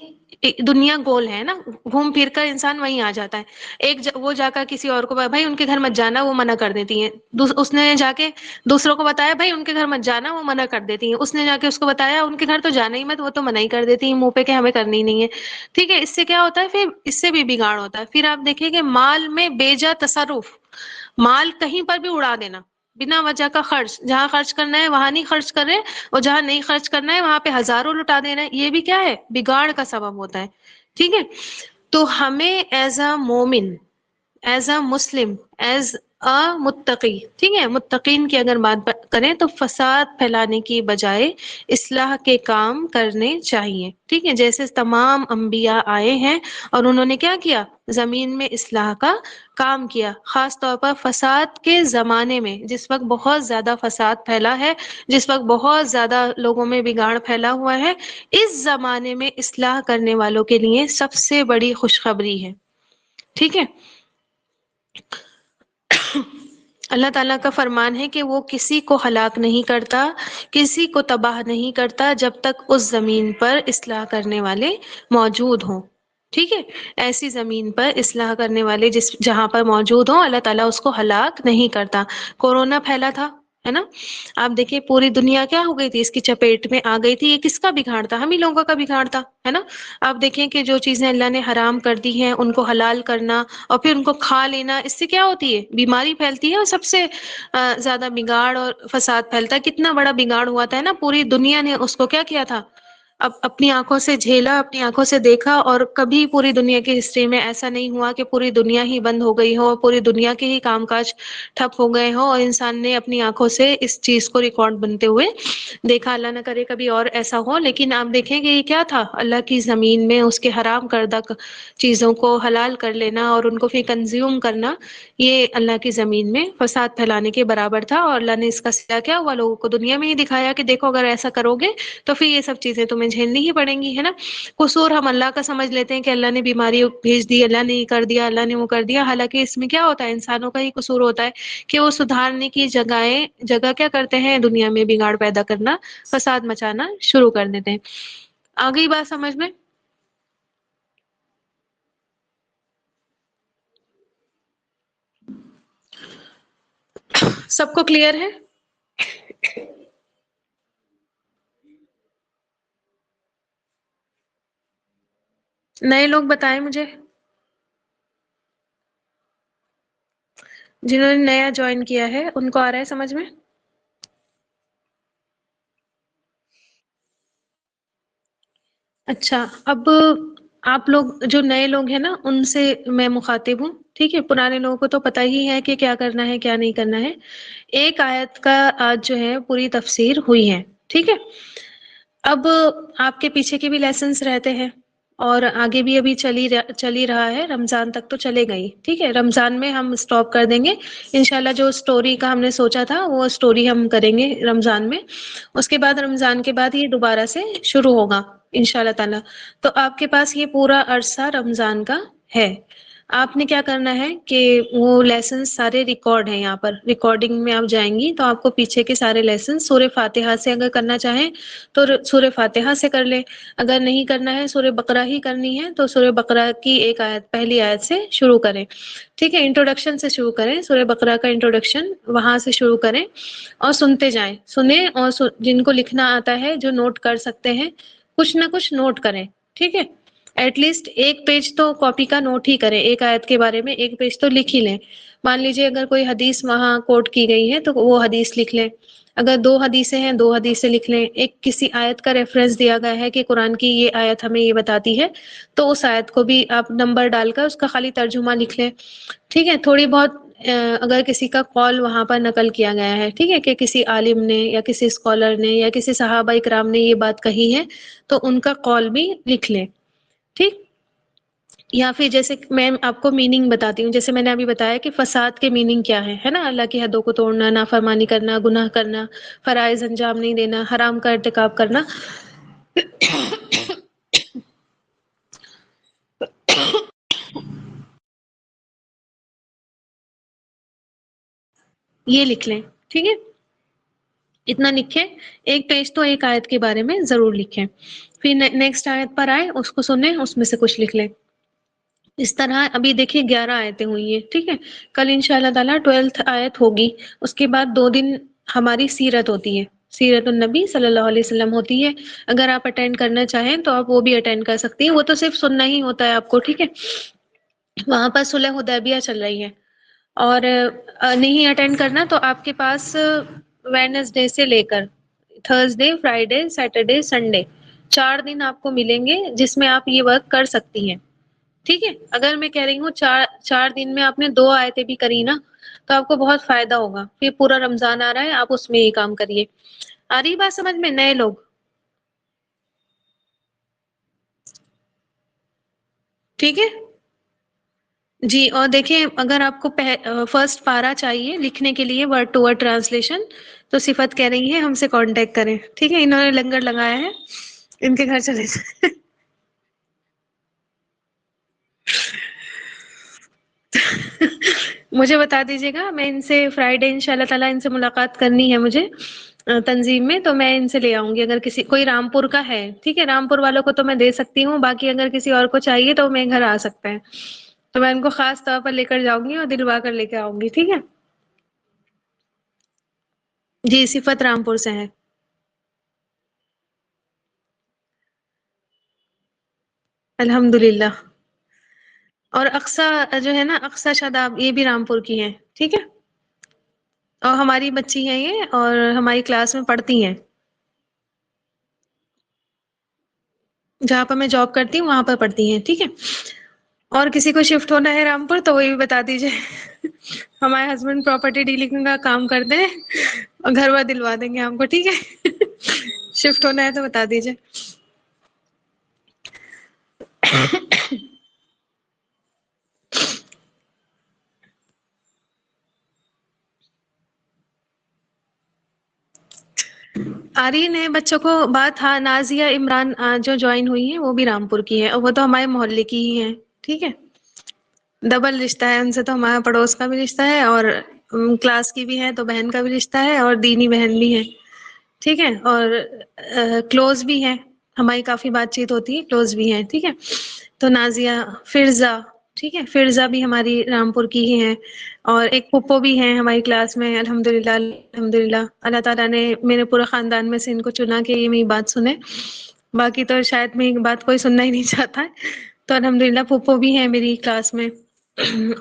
دنیا گول ہے نا، گھوم پھر کر انسان وہیں آ جاتا ہے. وہ جا کر کسی اور کو بھائی ان کے گھر مت جانا، وہ منع کر دیتی ہیں. اس نے جا کے دوسروں کو بتایا بھائی ان کے گھر مت جانا، وہ منع کر دیتی ہیں. اس نے جا کے اس کو بتایا ان کے گھر تو جانا ہی مت، وہ تو منع ہی کر دیتی ہیں منہ پہ کہ ہمیں کرنی نہیں ہے. ٹھیک ہے. اس سے کیا ہوتا ہے پھر؟ اس سے بھی بگاڑ ہوتا ہے. پھر آپ دیکھیں کہ مال میں بیجا تصرف، مال کہیں پر بھی اڑا دینا، بنا وجہ کا خرچ، جہاں خرچ کرنا ہے وہاں نہیں خرچ کر رہے، اور جہاں نہیں خرچ کرنا ہے وہاں پہ ہزاروں لٹا دینا ہے، یہ بھی کیا ہے؟ بگاڑ کا سبب ہوتا ہے. ٹھیک ہے. تو ہمیں ایز اے مومن، ایز اے مسلم، ایز متقی، ٹھیک ہے، متقین کی اگر بات کریں تو فساد پھیلانے کی بجائے اصلاح کے کام کرنے چاہیے. ٹھیک ہے. جیسے تمام انبیاء آئے ہیں اور انہوں نے کیا کیا؟ زمین میں اصلاح کا کام کیا. خاص طور پر فساد کے زمانے میں، جس وقت بہت زیادہ فساد پھیلا ہے، جس وقت بہت زیادہ لوگوں میں بگاڑ پھیلا ہوا ہے، اس زمانے میں اصلاح کرنے والوں کے لیے سب سے بڑی خوشخبری ہے. ٹھیک ہے. اللہ تعالیٰ کا فرمان ہے کہ وہ کسی کو ہلاک نہیں کرتا، کسی کو تباہ نہیں کرتا جب تک اس زمین پر اصلاح کرنے والے موجود ہوں. ٹھیک ہے. ایسی زمین پر اصلاح کرنے والے جہاں پر موجود ہوں، اللہ تعالیٰ اس کو ہلاک نہیں کرتا. کورونا پھیلا تھا، ہے نا، آپ دیکھیں پوری دنیا کیا ہو گئی تھی، اس کی چپیٹ میں آ گئی تھی. یہ کس کا بگاڑ تھا؟ ہم ہی لوگوں کا بگاڑ تھا، ہے نا. آپ دیکھیں کہ جو چیزیں اللہ نے حرام کر دی ہیں ان کو حلال کرنا اور پھر ان کو کھا لینا، اس سے کیا ہوتی ہے؟ بیماری پھیلتی ہے، اور سب سے زیادہ بگاڑ اور فساد پھیلتا ہے. کتنا بڑا بگاڑ ہوا تھا نا، پوری دنیا نے اس کو کیا کیا تھا؟ اب اپنی آنکھوں سے جھیلا، اپنی آنکھوں سے دیکھا. اور کبھی پوری دنیا کی ہسٹری میں ایسا نہیں ہوا کہ پوری دنیا ہی بند ہو گئی ہو، پوری دنیا کے ہی کام کاج ٹھپ ہو گئے ہوں، اور انسان نے اپنی آنکھوں سے اس چیز کو ریکارڈ بنتے ہوئے دیکھا. اللہ نہ کرے کبھی اور ایسا ہو. لیکن آپ دیکھیں کہ یہ کیا تھا؟ اللہ کی زمین میں اس کے حرام کردہ چیزوں کو حلال کر لینا اور ان کو پھر کنزیوم کرنا، یہ اللہ کی زمین میں فساد پھیلانے کے برابر تھا. اور اللہ نے اس کا سزا کیا ہوا؟ لوگوں کو دنیا میں ہی دکھایا کہ دیکھو اگر ایسا کرو گے تو پھر یہ سب چیزیں تمہیں جھیلنی ہی پڑیں گی، ہے نا. قصور ہم اللہ کا سمجھ لیتے ہیں کہ اللہ نے بیماری بھیج دی، اللہ نے یہ کر دیا، اللہ نے وہ کر دیا. حالانکہ اس میں کیا ہوتا ہے؟ انسانوں کا ہی قصور ہوتا ہے کہ وہ سدھارنے کی جگہ کیا کرتے ہیں؟ دنیا میں بگاڑ پیدا کرنا، فساد مچانا شروع کر دیتے ہیں. آ گئی بات سمجھ میں؟ سب کو کلیئر ہے؟ نئے لوگ بتائیں مجھے، جنہوں نے نیا جوائن کیا ہے ان کو آ رہا ہے سمجھ میں؟ اچھا، اب آپ لوگ جو نئے لوگ ہیں نا ان سے میں مخاطب ہوں، ٹھیک ہے؟ پرانے لوگوں کو تو پتہ ہی ہے کہ کیا کرنا ہے کیا نہیں کرنا ہے۔ ایک آیت کا آج جو ہے پوری تفسیر ہوئی ہے، ٹھیک ہے؟ اب آپ کے پیچھے کے بھی لیسنس رہتے ہیں اور آگے بھی ابھی چل ہی رہا ہے، رمضان تک تو چلے گئی، ٹھیک ہے؟ رمضان میں ہم سٹاپ کر دیں گے انشاءاللہ۔ جو سٹوری کا ہم نے سوچا تھا وہ سٹوری ہم کریں گے رمضان میں، اس کے بعد رمضان کے بعد یہ دوبارہ سے شروع ہوگا انشاءاللہ تعالی۔ تو آپ کے پاس یہ پورا عرصہ رمضان کا ہے، آپ نے کیا کرنا ہے کہ وہ لیسنس سارے ریکارڈ ہیں، یہاں پر ریکارڈنگ میں آپ جائیں گی تو آپ کو پیچھے کے سارے لیسنس سورہ فاتحہ سے اگر کرنا چاہیں تو سورہ فاتحہ سے کر لیں، اگر نہیں کرنا ہے سورہ بقرہ ہی کرنی ہے تو سورہ بقرہ کی ایک آیت، پہلی آیت سے شروع کریں، ٹھیک ہے؟ انٹروڈکشن سے شروع کریں، سورہ بقرہ کا انٹروڈکشن وہاں سے شروع کریں اور سنتے جائیں، سنیں، اور جن کو لکھنا آتا ہے جو نوٹ کر سکتے ہیں کچھ نہ کچھ نوٹ کریں، ٹھیک ہے؟ ایٹ لیسٹ ایک پیج تو کاپی کا نوٹ ہی کریں، ایک آیت کے بارے میں ایک پیج تو لکھ ہی لیں۔ مان لیجیے اگر کوئی حدیث وہاں کوٹ کی گئی ہے تو وہ حدیث لکھ لیں، اگر 2 حدیثیں ہیں 2 حدیثیں لکھ لیں، ایک کسی آیت کا ریفرنس دیا گیا ہے کہ قرآن کی یہ آیت ہمیں یہ بتاتی ہے تو اس آیت کو بھی آپ نمبر ڈال کر اس کا خالی ترجمہ لکھ لیں، ٹھیک ہے؟ تھوڑی بہت اگر کسی کا قول وہاں پر نقل کیا گیا ہے، ٹھیک ہے، کہ کسی عالم نے یا کسی اسکالر نے یا کسی صحابہ اکرام نے یہ بات کہی ہے تو ان کا قول بھی لکھ لیں، ٹھیک؟ یا پھر جیسے میں آپ کو میننگ بتاتی ہوں، جیسے میں نے ابھی بتایا کہ فساد کے میننگ کیا ہے نا؟ اللہ کی حدوں کو توڑنا، نافرمانی کرنا، گناہ کرنا، فرائض انجام نہیں دینا، حرام کا ارتکاب کرنا، یہ لکھ لیں، ٹھیک ہے؟ اتنا لکھیں، ایک پیج تو ایک آیت کے بارے میں ضرور لکھیں، پھر نیکسٹ آیت پر آئے اس کو سنیں، اس میں سے کچھ لکھ لیں۔ اس طرح ابھی دیکھیے 11 آیتیں ہوئی ہیں، ٹھیک ہے؟ کل انشاءاللہ تعالیٰ 12th آیت ہوگی، اس کے بعد 2 دن ہماری سیرت ہوتی ہے، سیرت النبی صلی اللہ علیہ وسلم ہوتی ہے، اگر آپ اٹینڈ کرنا چاہیں تو آپ وہ بھی اٹینڈ کر سکتی ہیں، وہ تو صرف سننا ہی ہوتا ہے آپ کو، ٹھیک ہے؟ وہاں پر صلح حدیبیہ چل رہی ہے، اور نہیں اٹینڈ کرنا تو آپ کے پاس ویڈنسڈے سے لے کر تھرسڈے، فرائیڈے، سیٹرڈے، سنڈے 4 دن آپ کو ملیں گے جس میں آپ یہ ورک کر سکتی ہیں، ٹھیک ہے؟ اگر میں کہہ رہی ہوں 4 دن میں آپ نے 2 آیتیں بھی کری نا تو آپ کو بہت فائدہ ہوگا، پھر پورا رمضان آ رہا ہے آپ اس میں یہ کام کریے۔ آ رہی بات سمجھ میں؟ نئے لوگ ٹھیک ہے جی؟ اور دیکھیں اگر آپ کو فرسٹ پارا چاہیے لکھنے کے لیے ورڈ ٹو ورڈ ٹرانسلیشن تو صفت کہہ رہی ہے ہم سے کانٹیکٹ کریں، ٹھیک ہے؟ انہوں نے لنگر لگایا ہے، ان کے گھر چلے جائیں۔ مجھے بتا دیجیے گا، میں ان سے فرائیڈے انشاءاللہ تعالیٰ ان سے ملاقات کرنی ہے مجھے تنظیم میں، تو میں ان سے لے آؤں گی، اگر کسی کوئی رامپور کا ہے، ٹھیک ہے؟ رامپور والوں کو تو میں دے سکتی ہوں، باقی اگر کسی اور کو چاہیے تو میرے گھر آ سکتے ہیں، تو میں ان کو خاص طور پر لے کر جاؤں گی اور دلوا کر لے کے آؤں گی، ٹھیک ہے؟ جی صفت رامپور سے ہے۔ الحمدللہ۔ اور اقصا جو ہے نا، اقصا شاداب، یہ بھی رامپور کی ہیں، ٹھیک ہے؟ اور ہماری بچی ہیں یہ، اور ہماری کلاس میں پڑھتی ہیں، جہاں پر میں جاب کرتی ہوں وہاں پر پڑھتی ہیں، ٹھیک ہے؟ اور کسی کو شفٹ ہونا ہے رامپور تو وہی بھی بتا دیجیے، ہمارے ہسبینڈ پراپرٹی ڈیلنگ کا کام کرتے ہیں اور گھر ور دلوا دیں گے ہم کو، ٹھیک ہے؟ شفٹ ہونا ہے تو بتا دیجیے۔ آ رہی ہے نئے بچوں کو بات؟ ہاں، نازیہ عمران جو جوائن ہوئی ہیں وہ بھی رامپور کی ہے، اور وہ تو ہمارے محلے کی ہی ہیں، ٹھیک ہے؟ ڈبل رشتہ ہے ان سے، تو ہمارا پڑوس کا بھی رشتہ ہے اور کلاس کی بھی ہے تو بہن کا بھی رشتہ ہے اور دینی بہن بھی ہے، ٹھیک ہے؟ اور کلوز بھی ہے، ہماری کافی بات چیت ہوتی ہے، کلوز بھی ہے، ٹھیک ہے؟ تو نازیہ، فرزہ، ٹھیک ہے؟ فرزہ بھی ہماری رامپور کی ہی ہیں، اور ایک پھپھو بھی ہیں ہماری کلاس میں، الحمدللہ الحمدللہ، اللہ تعالیٰ نے میرے پورے خاندان میں سے ان کو چنا کہ یہ میری بات سنیں، باقی تو شاید میری بات کوئی سننا ہی نہیں چاہتا ہے، تو الحمدللہ پھپھو بھی ہیں میری کلاس میں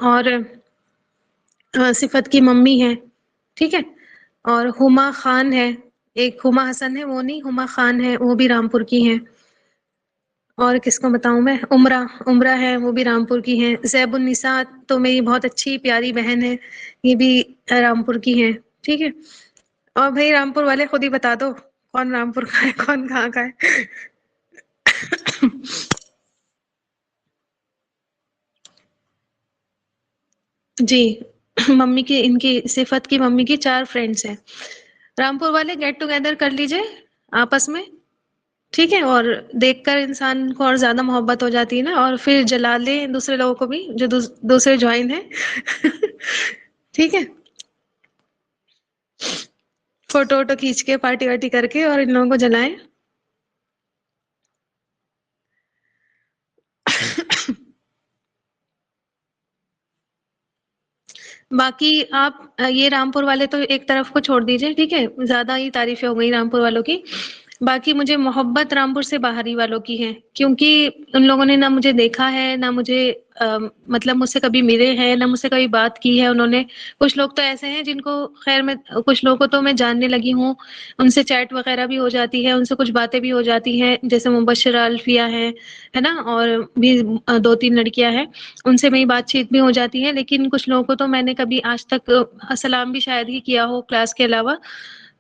اور صفت کی ممی ہے، ٹھیک ہے، اور ہما خان ہے، ایک ہما حسن ہے وہ نہیں، ہما خان ہے وہ بھی رامپور کی ہیں، اور کس کو بتاؤں میں، عمرہ ہے وہ بھی رامپور کی ہیں، زیب النساء تو میری بہت اچھی پیاری بہن ہے، یہ بھی رامپور کی ہیں، ٹھیک ہے، اور بھائی رامپور والے خود ہی بتا دو کون رامپور کا ہے کون کہاں کا ہے جی ممی کی، ان کی صفت کی ممی کی 4 فرینڈس ہیں، رامپور والے گیٹ ٹوگیدر کر لیجئے آپس میں، ٹھیک ہے، اور دیکھ کر انسان کو اور زیادہ محبت ہو جاتی ہے نا، اور پھر جلا لیں دوسرے لوگوں کو بھی جو دوسرے جوائن ہیں ٹھیک ہے، فوٹو ووٹو کھینچ کے پارٹی وارٹی کر کے اور ان لوگوں کو جلائیں باقی آپ یہ رامپور والے تو ایک طرف کو چھوڑ دیجئے، ٹھیک ہے، زیادہ ہی تعریفیں ہو گئی رامپور والوں کی، باقی مجھے محبت رامپور سے باہری والوں کی ہے، کیونکہ ان لوگوں نے نہ مجھے دیکھا ہے، نہ مجھے مطلب مجھ سے کبھی ملے ہیں، نہ مجھ سے کبھی بات کی ہے انہوں نے، کچھ لوگ تو ایسے ہیں جن کو خیر میں، کچھ لوگوں کو تو میں جاننے لگی ہوں، ان سے چیٹ وغیرہ بھی ہو جاتی ہے، ان سے کچھ باتیں بھی ہو جاتی ہیں، جیسے مبشرہ الفیہ ہے نا، اور بھی 2-3 لڑکیاں ہیں، ان سے میری بات چیت بھی ہو جاتی ہے، لیکن کچھ لوگوں کو تو میں نے کبھی آج تک سلام بھی شاید ہی کیا ہو کلاس کے علاوہ،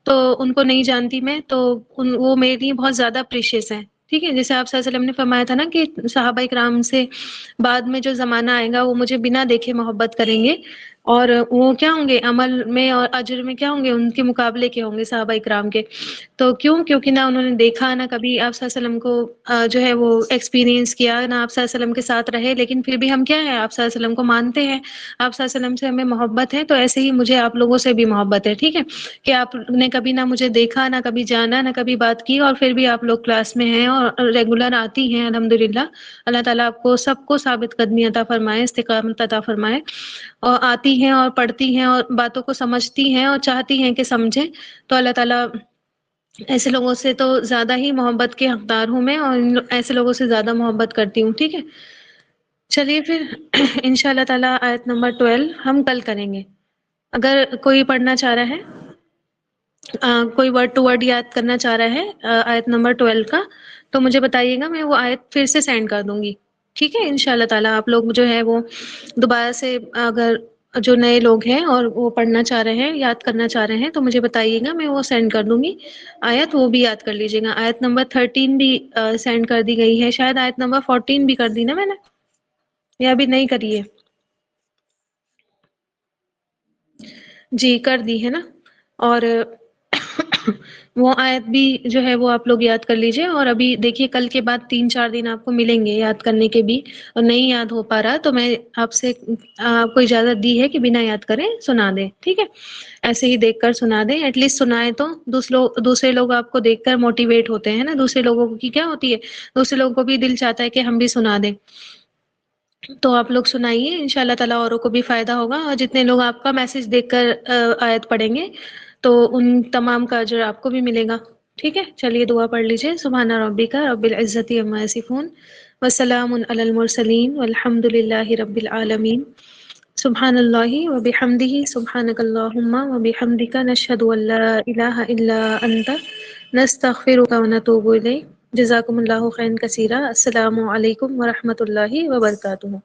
تو ان کو نہیں جانتی میں، تو وہ میرے لیے بہت زیادہ پریشیس ہیں، ٹھیک ہے، جیسے آپ صلی اللہ علیہ وسلم نے فرمایا تھا نا کہ صحابہ کرام سے بعد میں جو زمانہ آئے گا وہ مجھے بنا دیکھے محبت کریں گے، اور وہ کیا ہوں گے عمل میں اور اجر میں کیا ہوں گے، ان کے مقابلے کے ہوں گے صحابہ کرام کے، تو کیونکہ نہ انہوں نے دیکھا، نہ کبھی آپ صلی اللہ علیہ وسلم کو جو ہے وہ ایکسپیرینس کیا، نہ آپ صلی اللہ علیہ وسلم کے ساتھ رہے، لیکن پھر بھی ہم کیا ہے آپ صلی اللہ علیہ وسلم کو مانتے ہیں، آپ صلی اللہ علیہ وسلم سے ہمیں محبت ہے، تو ایسے ہی مجھے آپ لوگوں سے بھی محبت ہے، ٹھیک ہے، کہ آپ نے کبھی نہ مجھے دیکھا، نہ کبھی جانا، نہ کبھی بات کی، اور پھر بھی آپ لوگ کلاس میں ہیں اور ریگولر آتی ہیں الحمدللہ، اللہ تعالیٰ آپ کو سب کو ثابت قدمی عطا فرمائے، استقامت عطا فرمائے، اور آتی ہیں اور پڑھتی ہیں اور باتوں کو سمجھتی ہیں اور چاہتی ہیں کہ سمجھیں، تو اللہ تعالیٰ ایسے لوگوں سے تو زیادہ ہی محبت کے حقدار ہوں میں، اور ایسے لوگوں سے زیادہ محبت کرتی ہوں، ٹھیک ہے، چلیے پھر انشاء اللہ تعالیٰ آیت نمبر 12 ہم کل کریں گے، اگر کوئی پڑھنا چاہ رہا ہے، کوئی ورڈ ٹو ورڈ یاد کرنا چاہ رہا ہے آیت نمبر 12 کا، تو مجھے بتائیے گا، میں وہ آیت پھر سے سینڈ کر دوں گی، ٹھیک ہے، انشاء اللہ تعالیٰ آپ لوگ جو ہے وہ دوبارہ سے، اگر جو نئے لوگ ہیں اور وہ پڑھنا چاہ رہے ہیں، یاد کرنا چاہ رہے ہیں، تو مجھے بتائیے گا، میں وہ سینڈ کر دوں گی آیت، وہ بھی یاد کر لیجیے گا، آیت نمبر 13 بھی سینڈ کر دی گئی ہے، شاید آیت نمبر 14 بھی کر دی نا میں نے، یا ابھی نہیں کری ہے، جی کر دی ہے نا، اور وہ آیت بھی جو ہے وہ آپ لوگ یاد کر لیجئے، اور ابھی دیکھیے کل کے بعد 3-4 دن آپ کو ملیں گے یاد کرنے کے بھی، اور نہیں یاد ہو پا رہا تو میں آپ سے آپ کو اجازت دی ہے کہ بنا یاد کریں سنا دیں، ٹھیک ہے، ایسے ہی دیکھ کر سنا دیں، ایٹ لیسٹ سنائیں تو دوسرے لوگ آپ کو دیکھ کر موٹیویٹ ہوتے ہیں نا، دوسرے لوگوں کی کیا ہوتی ہے، دوسرے لوگوں کو بھی دل چاہتا ہے کہ ہم بھی سنا دیں، تو آپ لوگ سنائیے، انشاء اللہ تعالیٰ اوروں کو بھی فائدہ ہوگا، اور جتنے لوگ آپ کا میسج دیکھ کر آیت پڑھیں گے تو ان تمام کا اجر آپ کو بھی ملے گا، ٹھیک ہے، چلیے دعا پڑھ لیجئے، سبحان ربک رب العزت عما یصفون وسلام علی المرسلین والحمد للہ رب العالمین، سبحان اللہ وبحمدہ، سبحانک اللہم وبحمدک، نشہد ان لا الہ الا انت، نستغفرک ونتوب الیک، جزاکم اللہ خیرا کثیرا، السلام علیکم ورحمۃ اللہ وبرکاتہ۔